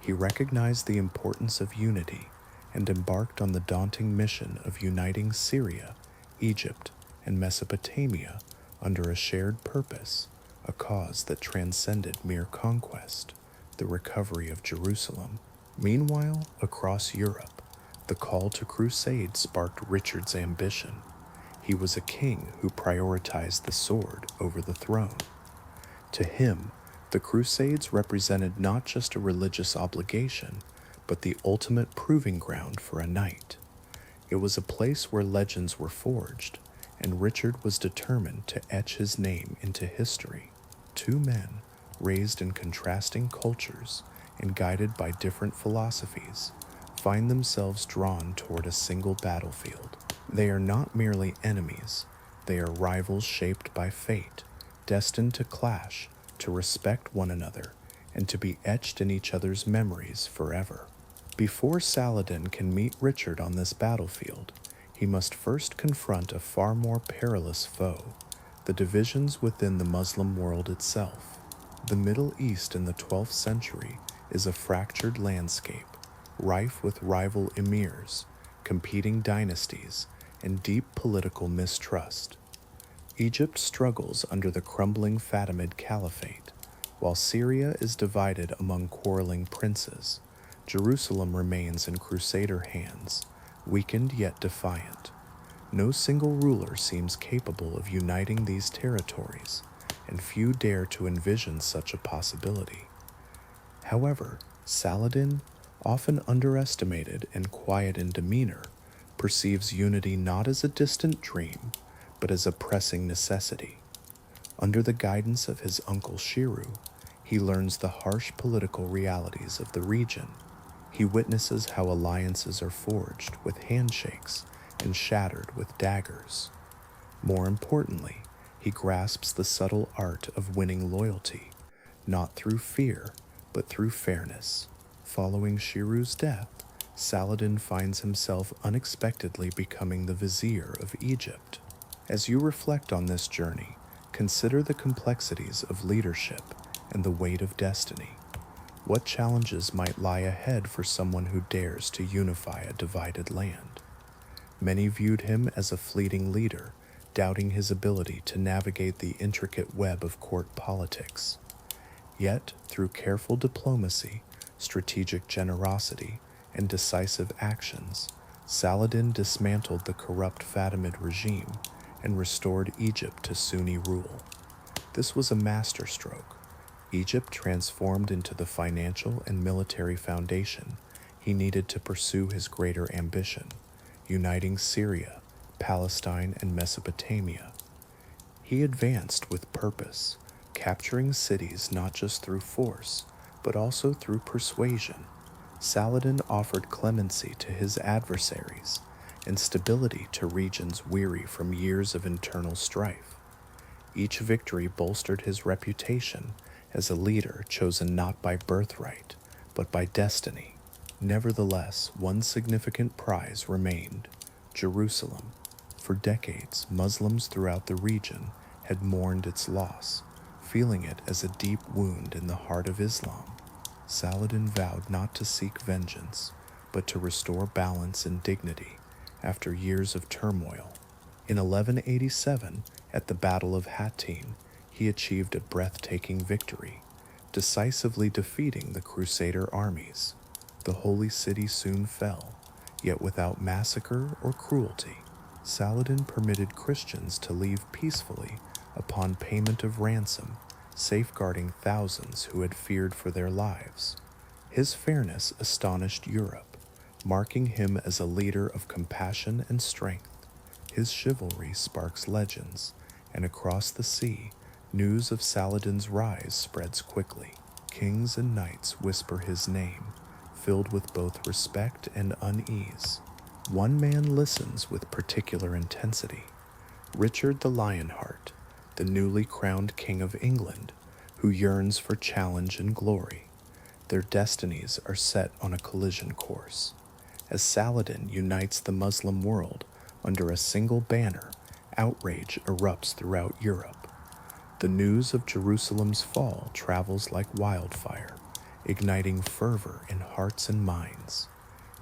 He recognized the importance of unity and embarked on the daunting mission of uniting Syria, Egypt, and Mesopotamia under a shared purpose, a cause that transcended mere conquest, the recovery of Jerusalem. Meanwhile, across Europe, the call to crusade sparked Richard's ambition. He was a king who prioritized the sword over the throne. To him, the Crusades represented not just a religious obligation, but the ultimate proving ground for a knight. It was a place where legends were forged, and Richard was determined to etch his name into history. Two men, raised in contrasting cultures and guided by different philosophies, find themselves drawn toward a single battlefield. They are not merely enemies, they are rivals shaped by fate, destined to clash, to respect one another, and to be etched in each other's memories forever. Before Saladin can meet Richard on this battlefield, he must first confront a far more perilous foe, the divisions within the Muslim world itself. The Middle East in the 12th century is a fractured landscape, rife with rival emirs, competing dynasties, and deep political mistrust. Egypt struggles under the crumbling Fatimid Caliphate, while Syria is divided among quarreling princes. Jerusalem remains in Crusader hands, weakened yet defiant. No single ruler seems capable of uniting these territories, and few dare to envision such a possibility. However, Saladin, often underestimated and quiet in demeanor, perceives unity not as a distant dream, but as a pressing necessity. Under the guidance of his uncle Shiru, he learns the harsh political realities of the region. He witnesses how alliances are forged with handshakes and shattered with daggers. More importantly, he grasps the subtle art of winning loyalty, not through fear, but through fairness. Following Shiru's death, Saladin finds himself unexpectedly becoming the vizier of Egypt. As you reflect on this journey, consider the complexities of leadership and the weight of destiny. What challenges might lie ahead for someone who dares to unify a divided land? Many viewed him as a fleeting leader, doubting his ability to navigate the intricate web of court politics. Yet, through careful diplomacy, strategic generosity, and decisive actions, Saladin dismantled the corrupt Fatimid regime and restored Egypt to Sunni rule. This was a masterstroke. Egypt transformed into the financial and military foundation he needed to pursue his greater ambition, uniting Syria, Palestine, and Mesopotamia. He advanced with purpose, capturing cities not just through force, but also through persuasion. Saladin offered clemency to his adversaries and stability to regions weary from years of internal strife. Each victory bolstered his reputation as a leader chosen not by birthright, but by destiny. Nevertheless, one significant prize remained: Jerusalem. For decades, Muslims throughout the region had mourned its loss, feeling it as a deep wound in the heart of Islam. Saladin vowed not to seek vengeance, but to restore balance and dignity after years of turmoil. In 1187, at the Battle of Hattin, he achieved a breathtaking victory, decisively defeating the Crusader armies. The holy city soon fell, yet without massacre or cruelty. Saladin permitted Christians to leave peacefully upon payment of ransom, safeguarding thousands who had feared for their lives. His fairness astonished Europe, marking him as a leader of compassion and strength. His chivalry sparks legends, and across the sea, news of Saladin's rise spreads quickly. Kings and knights whisper his name, filled with both respect and unease. One man listens with particular intensity: Richard the Lionheart, the newly crowned King of England, who yearns for challenge and glory. Their destinies are set on a collision course. As Saladin unites the Muslim world under a single banner, outrage erupts throughout Europe. The news of Jerusalem's fall travels like wildfire, igniting fervor in hearts and minds.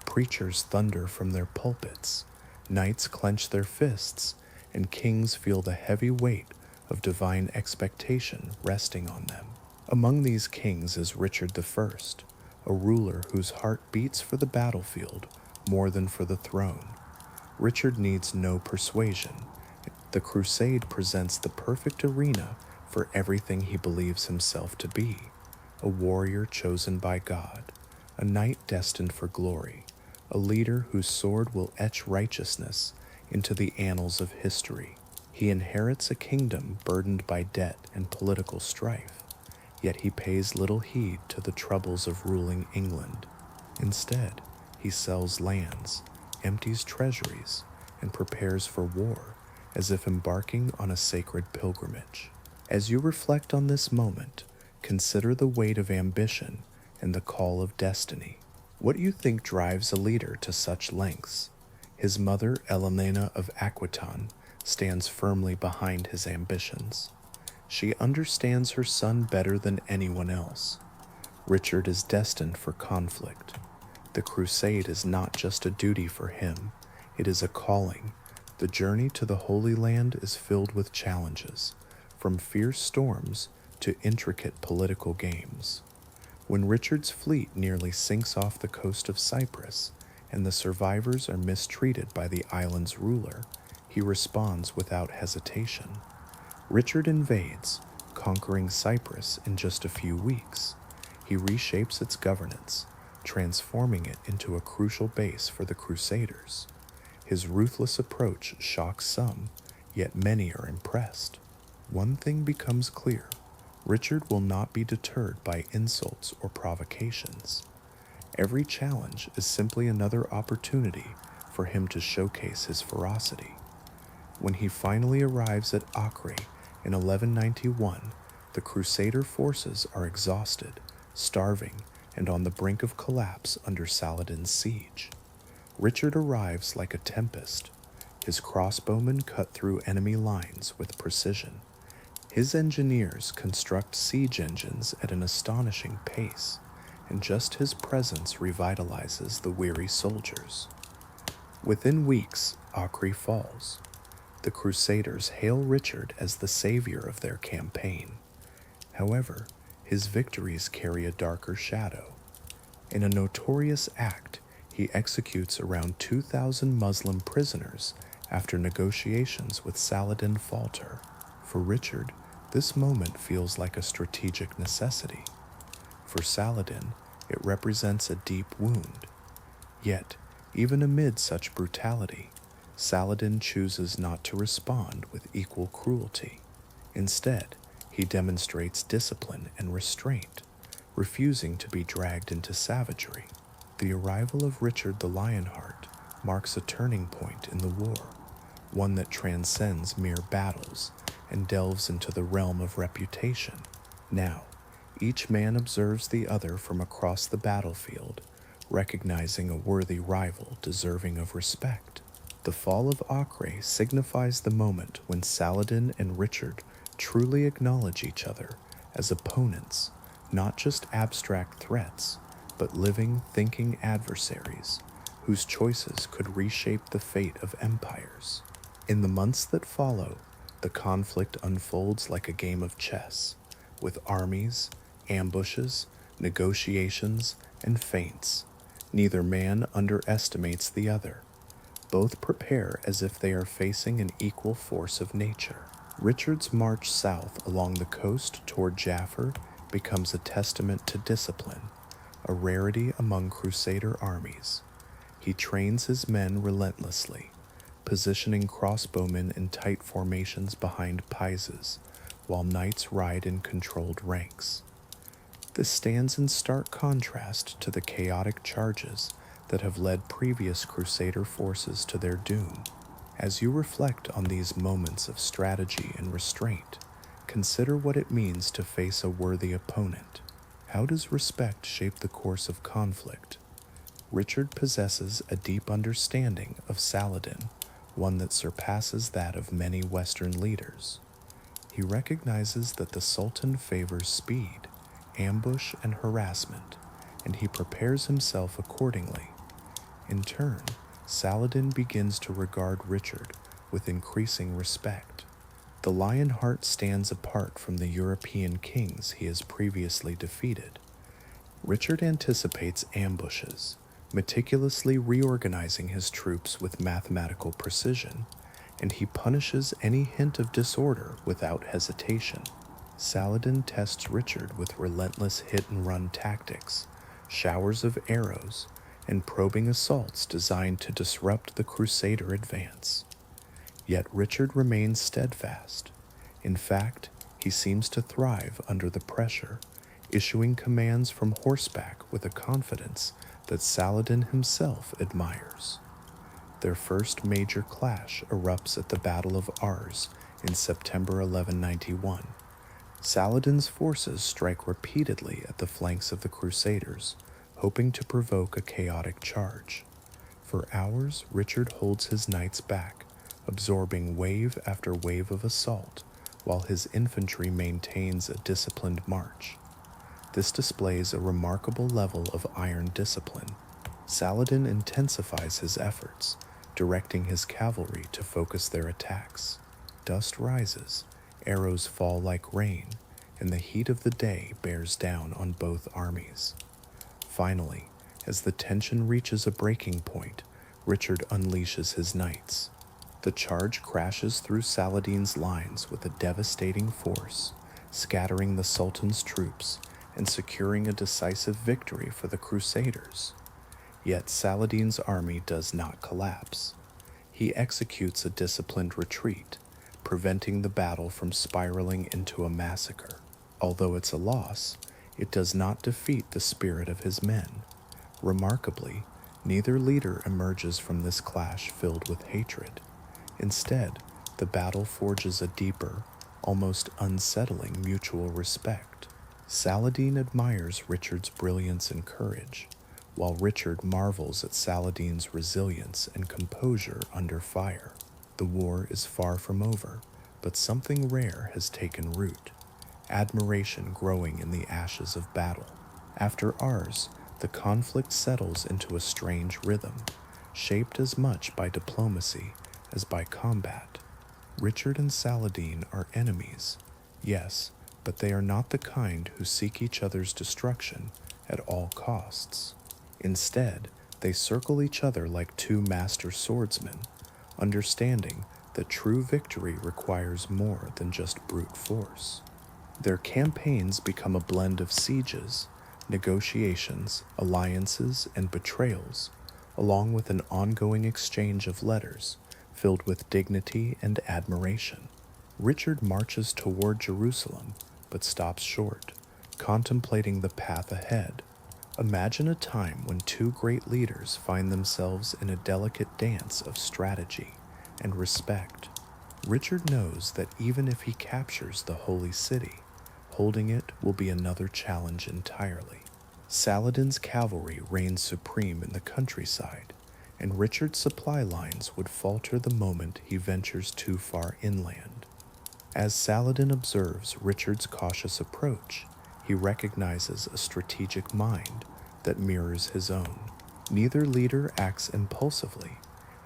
Preachers thunder from their pulpits, knights clench their fists, and kings feel the heavy weight of divine expectation resting on them. Among these kings is Richard the First, a ruler whose heart beats for the battlefield more than for the throne. Richard needs no persuasion. The crusade presents the perfect arena for everything he believes himself to be: a warrior chosen by God, a knight destined for glory, a leader whose sword will etch righteousness into the annals of history. He inherits a kingdom burdened by debt and political strife, yet he pays little heed to the troubles of ruling England. Instead, he sells lands, empties treasuries, and prepares for war as if embarking on a sacred pilgrimage. As you reflect on this moment, consider the weight of ambition and the call of destiny. What do you think drives a leader to such lengths? His mother, Elena of Aquitaine, stands firmly behind his ambitions. She understands her son better than anyone else. Richard is destined for conflict. The crusade is not just a duty for him, it is a calling. The journey to the Holy Land is filled with challenges, from fierce storms to intricate political games. When Richard's fleet nearly sinks off the coast of Cyprus, and the survivors are mistreated by the island's ruler, he responds without hesitation. Richard invades, conquering Cyprus in just a few weeks. He reshapes its governance, transforming it into a crucial base for the Crusaders. His ruthless approach shocks some, yet many are impressed. One thing becomes clear: Richard will not be deterred by insults or provocations. Every challenge is simply another opportunity for him to showcase his ferocity. When he finally arrives at Acre in 1191, the Crusader forces are exhausted, starving, and on the brink of collapse under Saladin's siege. Richard arrives like a tempest. His crossbowmen cut through enemy lines with precision. His engineers construct siege engines at an astonishing pace, and just his presence revitalizes the weary soldiers. Within weeks, Acre falls. The Crusaders hail Richard as the savior of their campaign. However, his victories carry a darker shadow. In a notorious act, he executes around 2,000 Muslim prisoners after negotiations with Saladin falter. For Richard, this moment feels like a strategic necessity. For Saladin, it represents a deep wound. Yet, even amid such brutality, Saladin chooses not to respond with equal cruelty. Instead, he demonstrates discipline and restraint, refusing to be dragged into savagery. The arrival of Richard the Lionheart marks a turning point in the war, one that transcends mere battles and delves into the realm of reputation. Now, each man observes the other from across the battlefield, recognizing a worthy rival deserving of respect. The fall of Acre signifies the moment when Saladin and Richard truly acknowledge each other as opponents, not just abstract threats, but living, thinking adversaries whose choices could reshape the fate of empires. In the months that follow, the conflict unfolds like a game of chess, with armies, ambushes, negotiations, and feints. Neither man underestimates the other. Both prepare as if they are facing an equal force of nature. Richard's march south along the coast toward Jaffa becomes a testament to discipline, a rarity among Crusader armies. He trains his men relentlessly, positioning crossbowmen in tight formations behind pieces, while knights ride in controlled ranks. This stands in stark contrast to the chaotic charges that have led previous Crusader forces to their doom. As you reflect on these moments of strategy and restraint, consider what it means to face a worthy opponent. How does respect shape the course of conflict? Richard possesses a deep understanding of Saladin, one that surpasses that of many Western leaders. He recognizes that the Sultan favors speed, ambush, and harassment, and he prepares himself accordingly. In turn, Saladin begins to regard Richard with increasing respect. The Lionheart stands apart from the European kings he has previously defeated. Richard anticipates ambushes, meticulously reorganizing his troops with mathematical precision, and he punishes any hint of disorder without hesitation. Saladin tests Richard with relentless hit-and-run tactics, showers of arrows, and probing assaults designed to disrupt the Crusader advance. Yet Richard remains steadfast. In fact, he seems to thrive under the pressure, issuing commands from horseback with a confidence that Saladin himself admires. Their first major clash erupts at the Battle of Ars in September 1191. Saladin's forces strike repeatedly at the flanks of the Crusaders, hoping to provoke a chaotic charge. For hours, Richard holds his knights back, absorbing wave after wave of assault, while his infantry maintains a disciplined march. This displays a remarkable level of iron discipline. Saladin intensifies his efforts, directing his cavalry to focus their attacks. Dust rises, arrows fall like rain, and the heat of the day bears down on both armies. Finally, as the tension reaches a breaking point, Richard unleashes his knights. The charge crashes through Saladin's lines with a devastating force, scattering the Sultan's troops and securing a decisive victory for the Crusaders. Yet Saladin's army does not collapse. He executes a disciplined retreat, preventing the battle from spiraling into a massacre. Although it's a loss, it does not defeat the spirit of his men. Remarkably, neither leader emerges from this clash filled with hatred. Instead, the battle forges a deeper, almost unsettling mutual respect. Saladin admires Richard's brilliance and courage, while Richard marvels at Saladin's resilience and composure under fire. The war is far from over, but something rare has taken root, admiration growing in the ashes of battle. After Ars, the conflict settles into a strange rhythm, shaped as much by diplomacy as by combat. Richard and Saladin are enemies, yes, but they are not the kind who seek each other's destruction at all costs. Instead, they circle each other like two master swordsmen, understanding that true victory requires more than just brute force. Their campaigns become a blend of sieges, negotiations, alliances, and betrayals, along with an ongoing exchange of letters filled with dignity and admiration. Richard marches toward Jerusalem, but stops short, contemplating the path ahead. Imagine a time when two great leaders find themselves in a delicate dance of strategy and respect. Richard knows that even if he captures the holy city, holding it will be another challenge entirely. Saladin's cavalry reigns supreme in the countryside, and Richard's supply lines would falter the moment he ventures too far inland. As Saladin observes Richard's cautious approach, he recognizes a strategic mind that mirrors his own. Neither leader acts impulsively,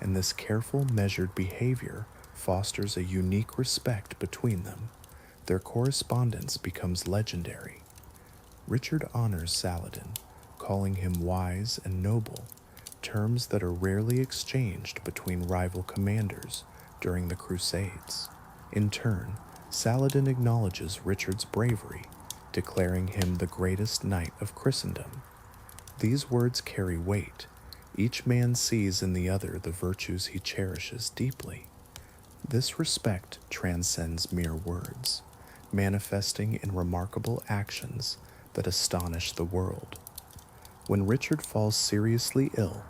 and this careful, measured behavior fosters a unique respect between them. Their correspondence becomes legendary. Richard honors Saladin, calling him wise and noble, terms that are rarely exchanged between rival commanders during the Crusades. In turn, Saladin acknowledges Richard's bravery, declaring him the greatest knight of Christendom. These words carry weight. Each man sees in the other the virtues he cherishes deeply. This respect transcends mere words, manifesting in remarkable actions that astonish the world. When Richard falls seriously ill,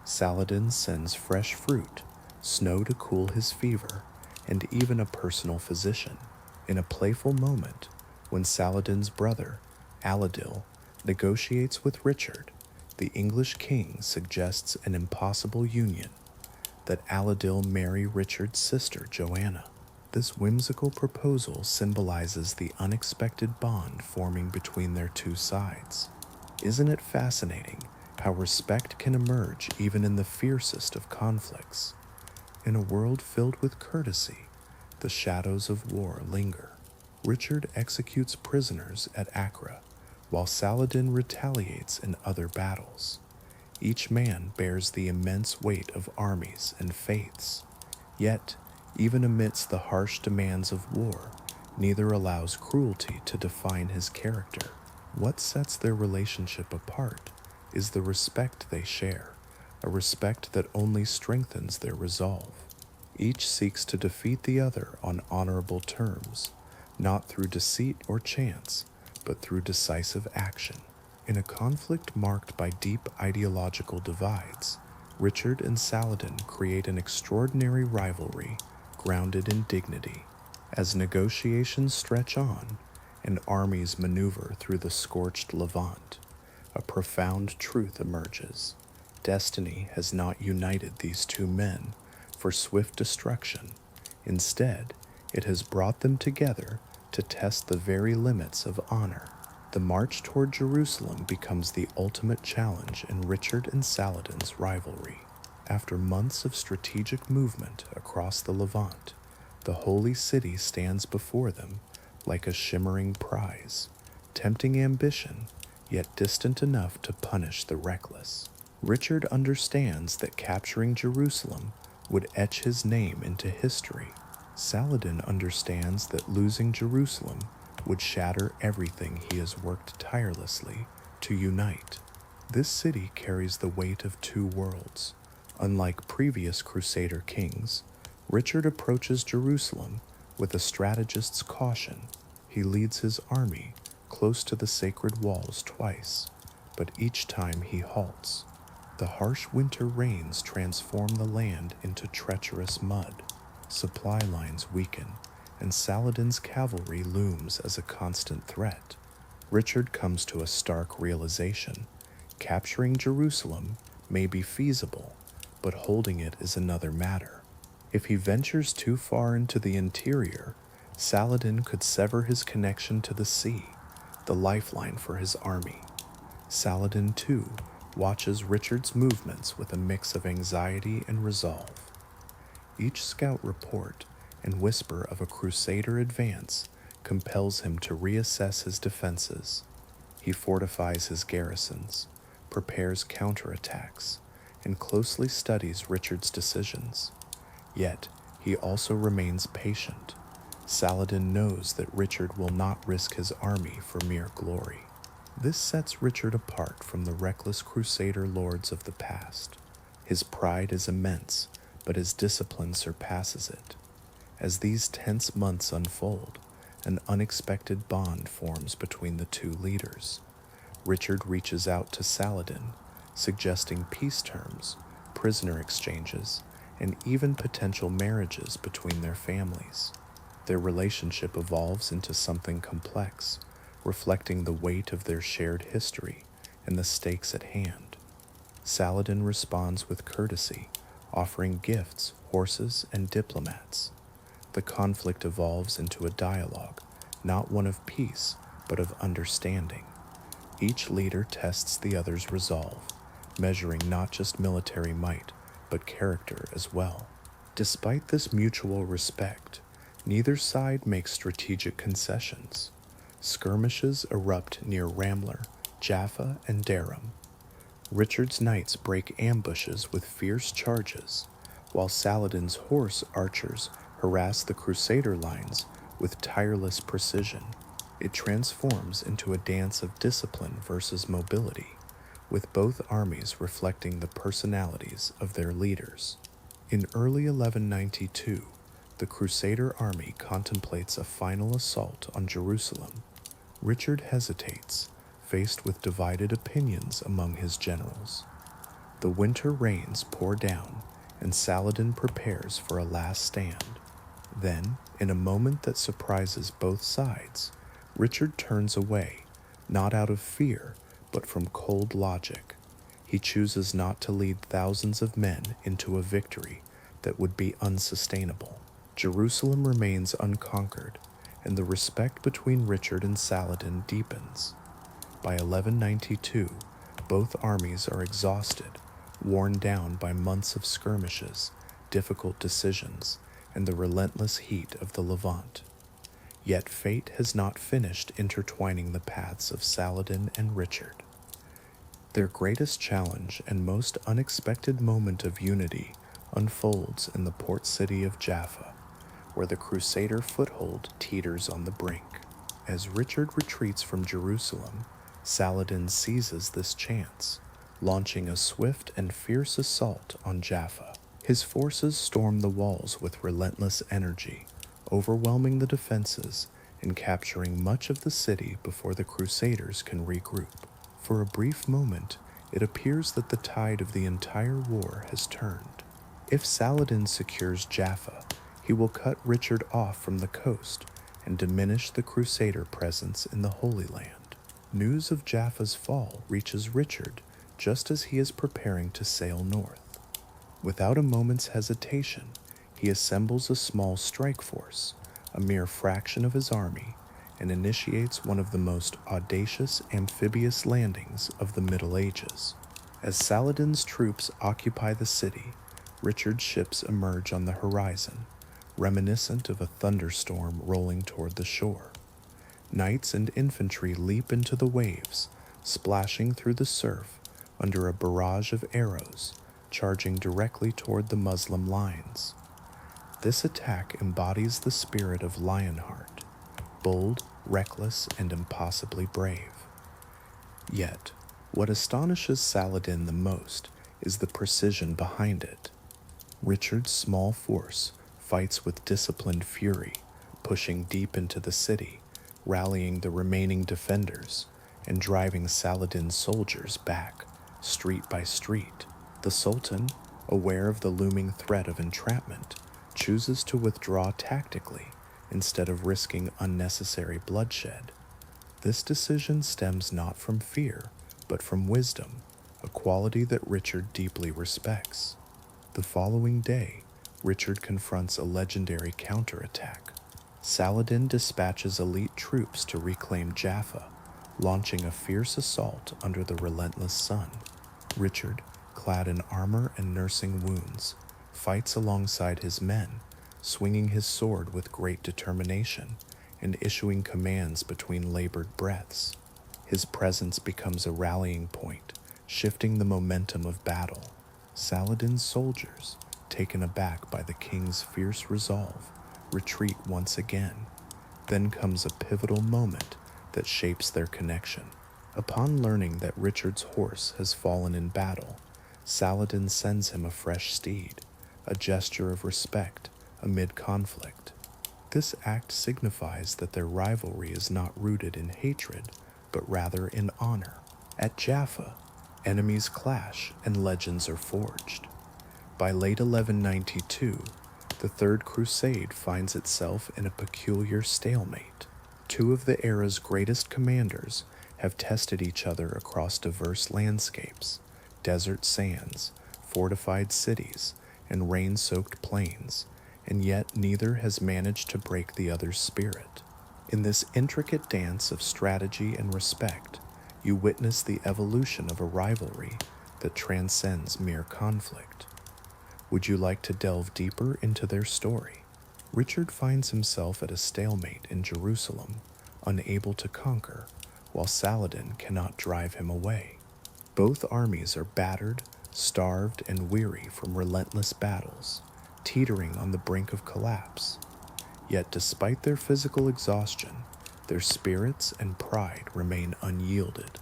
Saladin sends fresh fruit, snow to cool his fever, and even a personal physician. In a playful moment, when Saladin's brother, Aladil, negotiates with Richard, the English king suggests an impossible union, that Aladil marry Richard's sister Joanna. This whimsical proposal symbolizes the unexpected bond forming between their two sides. Isn't it fascinating how respect can emerge even in the fiercest of conflicts? In a world filled with courtesy, the shadows of war linger. Richard executes prisoners at Acre, while Saladin retaliates in other battles. Each man bears the immense weight of armies and faiths. Yet, even amidst the harsh demands of war, neither allows cruelty to define his character. What sets their relationship apart is the respect they share, a respect that only strengthens their resolve. Each seeks to defeat the other on honorable terms, not through deceit or chance, but through decisive action. In a conflict marked by deep ideological divides, Richard and Saladin create an extraordinary rivalry grounded in dignity. As negotiations stretch on and armies maneuver through the scorched Levant, a profound truth emerges. Destiny has not united these two men for swift destruction. Instead, it has brought them together to test the very limits of honor. The march toward Jerusalem becomes the ultimate challenge in Richard and Saladin's rivalry. After months of strategic movement across the Levant, the holy city stands before them like a shimmering prize, tempting ambition, yet distant enough to punish the reckless. Richard understands that capturing Jerusalem would etch his name into history. Saladin understands that losing Jerusalem would shatter everything he has worked tirelessly to unite. This city carries the weight of two worlds. Unlike previous Crusader kings, Richard approaches Jerusalem with a strategist's caution. He leads his army close to the sacred walls twice, but each time he halts. The harsh winter rains transform the land into treacherous mud. Supply lines weaken, and Saladin's cavalry looms as a constant threat. Richard comes to a stark realization. Capturing Jerusalem may be feasible, but holding it is another matter. If he ventures too far into the interior, Saladin could sever his connection to the sea, the lifeline for his army. Saladin, too, watches Richard's movements with a mix of anxiety and resolve. Each scout report and whisper of a Crusader advance compels him to reassess his defenses. He fortifies his garrisons, prepares counterattacks, and closely studies Richard's decisions. Yet, he also remains patient. Saladin knows that Richard will not risk his army for mere glory. This sets Richard apart from the reckless Crusader lords of the past. His pride is immense, but his discipline surpasses it. As these tense months unfold, an unexpected bond forms between the two leaders. Richard reaches out to Saladin, suggesting peace terms, prisoner exchanges, and even potential marriages between their families. Their relationship evolves into something complex, reflecting the weight of their shared history and the stakes at hand. Saladin responds with courtesy, offering gifts, horses, and diplomats. The conflict evolves into a dialogue, not one of peace, but of understanding. Each leader tests the other's resolve, measuring not just military might, but character as well. Despite this mutual respect, neither side makes strategic concessions. Skirmishes erupt near Ramler, Jaffa, and Darum. Richard's knights break ambushes with fierce charges, while Saladin's horse archers harass the Crusader lines with tireless precision. It transforms into a dance of discipline versus mobility, with both armies reflecting the personalities of their leaders. In early 1192, the Crusader army contemplates a final assault on Jerusalem. Richard hesitates, faced with divided opinions among his generals. The winter rains pour down, and Saladin prepares for a last stand. Then, in a moment that surprises both sides, Richard turns away, not out of fear, but from cold logic. He chooses not to lead thousands of men into a victory that would be unsustainable. Jerusalem remains unconquered, and the respect between Richard and Saladin deepens. By 1192, both armies are exhausted, worn down by months of skirmishes, difficult decisions, and the relentless heat of the Levant. Yet fate has not finished intertwining the paths of Saladin and Richard. Their greatest challenge and most unexpected moment of unity unfolds in the port city of Jaffa, where the Crusader foothold teeters on the brink. As Richard retreats from Jerusalem, Saladin seizes this chance, launching a swift and fierce assault on Jaffa. His forces storm the walls with relentless energy, overwhelming the defenses and capturing much of the city before the Crusaders can regroup. For a brief moment, it appears that the tide of the entire war has turned. If Saladin secures Jaffa, he will cut Richard off from the coast and diminish the Crusader presence in the Holy Land. News of Jaffa's fall reaches Richard just as he is preparing to sail north. Without a moment's hesitation, he assembles a small strike force, a mere fraction of his army, and initiates one of the most audacious amphibious landings of the Middle Ages. As Saladin's troops occupy the city, Richard's ships emerge on the horizon, reminiscent of a thunderstorm rolling toward the shore. Knights and infantry leap into the waves, splashing through the surf under a barrage of arrows, charging directly toward the Muslim lines. This attack embodies the spirit of Lionheart, bold, reckless, and impossibly brave. Yet, what astonishes Saladin the most is the precision behind it. Richard's small force fights with disciplined fury, pushing deep into the city, rallying the remaining defenders, and driving Saladin's soldiers back, street by street. The Sultan, aware of the looming threat of entrapment, chooses to withdraw tactically instead of risking unnecessary bloodshed. This decision stems not from fear, but from wisdom, a quality that Richard deeply respects. The following day, Richard confronts a legendary counterattack. Saladin dispatches elite troops to reclaim Jaffa, launching a fierce assault under the relentless sun. Richard, clad in armor and nursing wounds, fights alongside his men, swinging his sword with great determination and issuing commands between labored breaths. His presence becomes a rallying point, shifting the momentum of battle. Saladin's soldiers, taken aback by the king's fierce resolve, retreat once again. Then comes a pivotal moment that shapes their connection. Upon learning that Richard's horse has fallen in battle, Saladin sends him a fresh steed, a gesture of respect amid conflict. This act signifies that their rivalry is not rooted in hatred, but rather in honor. At Jaffa, enemies clash and legends are forged. By late 1192, the Third Crusade finds itself in a peculiar stalemate. Two of the era's greatest commanders have tested each other across diverse landscapes, desert sands, fortified cities, and rain-soaked plains, and yet neither has managed to break the other's spirit. In this intricate dance of strategy and respect, you witness the evolution of a rivalry that transcends mere conflict. Would you like to delve deeper into their story? Richard finds himself at a stalemate in Jerusalem, unable to conquer, while Saladin cannot drive him away. Both armies are battered, starved, and weary from relentless battles, teetering on the brink of collapse. Yet despite their physical exhaustion, their spirits and pride remain unyielded.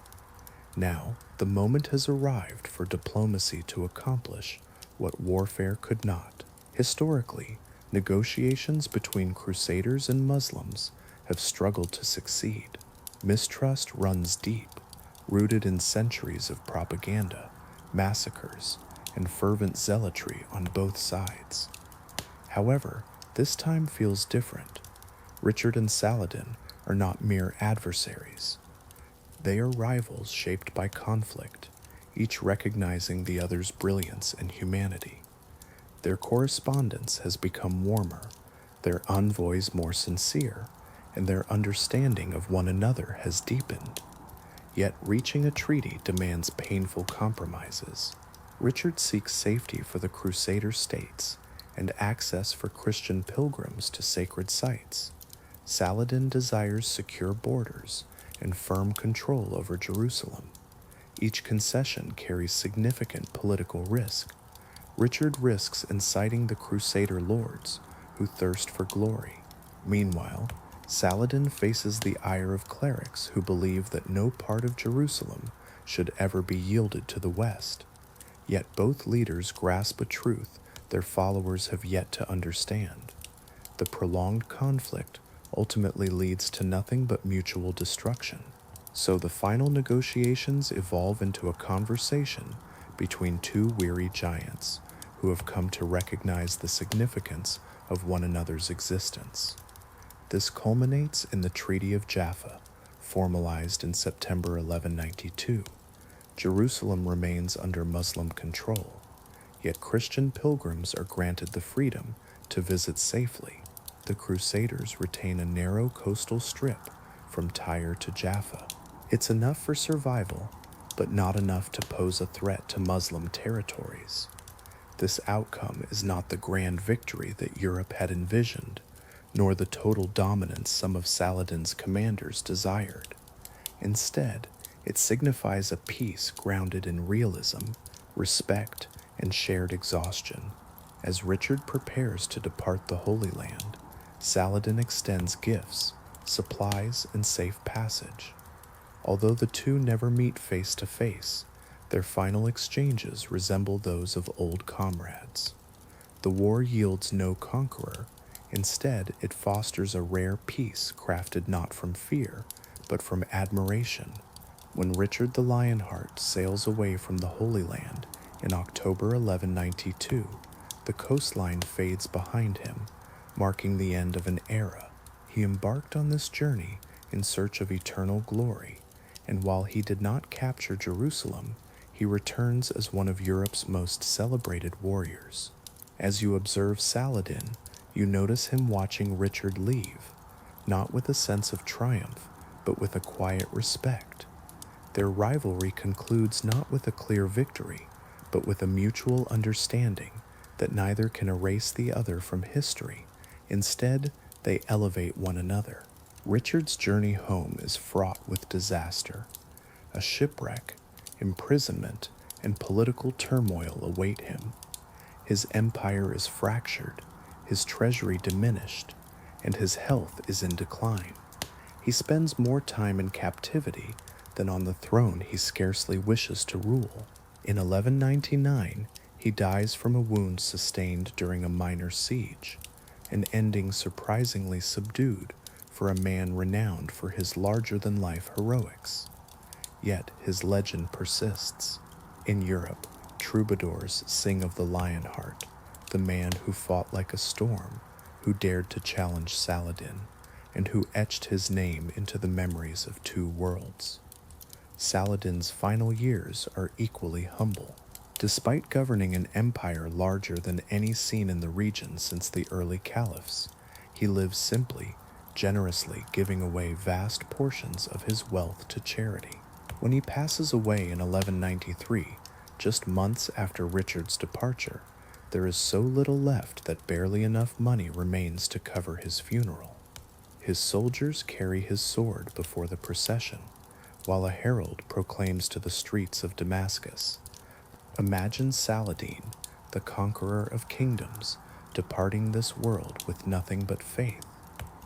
Now, the moment has arrived for diplomacy to accomplish what warfare could not. Historically, negotiations between Crusaders and Muslims have struggled to succeed. Mistrust runs deep, rooted in centuries of propaganda, massacres, and fervent zealotry on both sides. However, this time feels different. Richard and Saladin are not mere adversaries. They are rivals shaped by conflict, each recognizing the other's brilliance and humanity. Their correspondence has become warmer, their envoys more sincere, and their understanding of one another has deepened. Yet reaching a treaty demands painful compromises. Richard seeks safety for the Crusader states and access for Christian pilgrims to sacred sites. Saladin desires secure borders and firm control over Jerusalem. Each concession carries significant political risk. Richard risks inciting the Crusader lords, who thirst for glory. Meanwhile, Saladin faces the ire of clerics who believe that no part of Jerusalem should ever be yielded to the West. Yet both leaders grasp a truth their followers have yet to understand. The prolonged conflict ultimately leads to nothing but mutual destruction. So the final negotiations evolve into a conversation between two weary giants who have come to recognize the significance of one another's existence. This culminates in the Treaty of Jaffa, formalized in September 1192. Jerusalem remains under Muslim control, yet Christian pilgrims are granted the freedom to visit safely. The Crusaders retain a narrow coastal strip from Tyre to Jaffa. It's enough for survival, but not enough to pose a threat to Muslim territories. This outcome is not the grand victory that Europe had envisioned, nor the total dominance some of Saladin's commanders desired. Instead, it signifies a peace grounded in realism, respect, and shared exhaustion. As Richard prepares to depart the Holy Land, Saladin extends gifts, supplies, and safe passage. Although the two never meet face to face, their final exchanges resemble those of old comrades. The war yields no conqueror. Instead, it fosters a rare peace crafted not from fear, but from admiration. When Richard the Lionheart sails away from the Holy Land in October 1192, the coastline fades behind him, marking the end of an era. He embarked on this journey in search of eternal glory, and while he did not capture Jerusalem, he returns as one of Europe's most celebrated warriors. As you observe Saladin, you notice him watching Richard leave, not with a sense of triumph, but with a quiet respect. Their rivalry concludes not with a clear victory, but with a mutual understanding that neither can erase the other from history. Instead, they elevate one another. Richard's journey home is fraught with disaster. A shipwreck, imprisonment, and political turmoil await him. His empire is fractured, his treasury diminished, and his health is in decline. He spends more time in captivity than on the throne he scarcely wishes to rule. In 1199, he dies from a wound sustained during a minor siege, an ending surprisingly subdued for a man renowned for his larger-than-life heroics. Yet his legend persists. In Europe, troubadours sing of the Lionheart, the man who fought like a storm, who dared to challenge Saladin, and who etched his name into the memories of two worlds. Saladin's final years are equally humble. Despite governing an empire larger than any seen in the region since the early caliphs, he lives simply, generously giving away vast portions of his wealth to charity. When he passes away in 1193, just months after Richard's departure, there is so little left that barely enough money remains to cover his funeral. His soldiers carry his sword before the procession, while a herald proclaims to the streets of Damascus, "Imagine Saladin, the conqueror of kingdoms, departing this world with nothing but faith.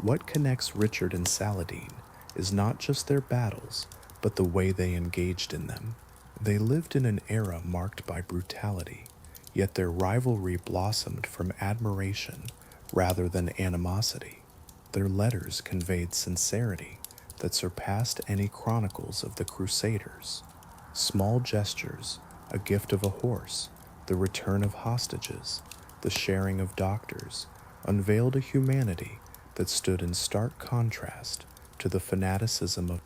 What connects Richard and Saladin is not just their battles, but the way they engaged in them. They lived in an era marked by brutality, yet their rivalry blossomed from admiration rather than animosity. Their letters conveyed sincerity that surpassed any chronicles of the Crusaders. Small gestures, a gift of a horse, the return of hostages, the sharing of doctors, unveiled a humanity that stood in stark contrast to the fanaticism of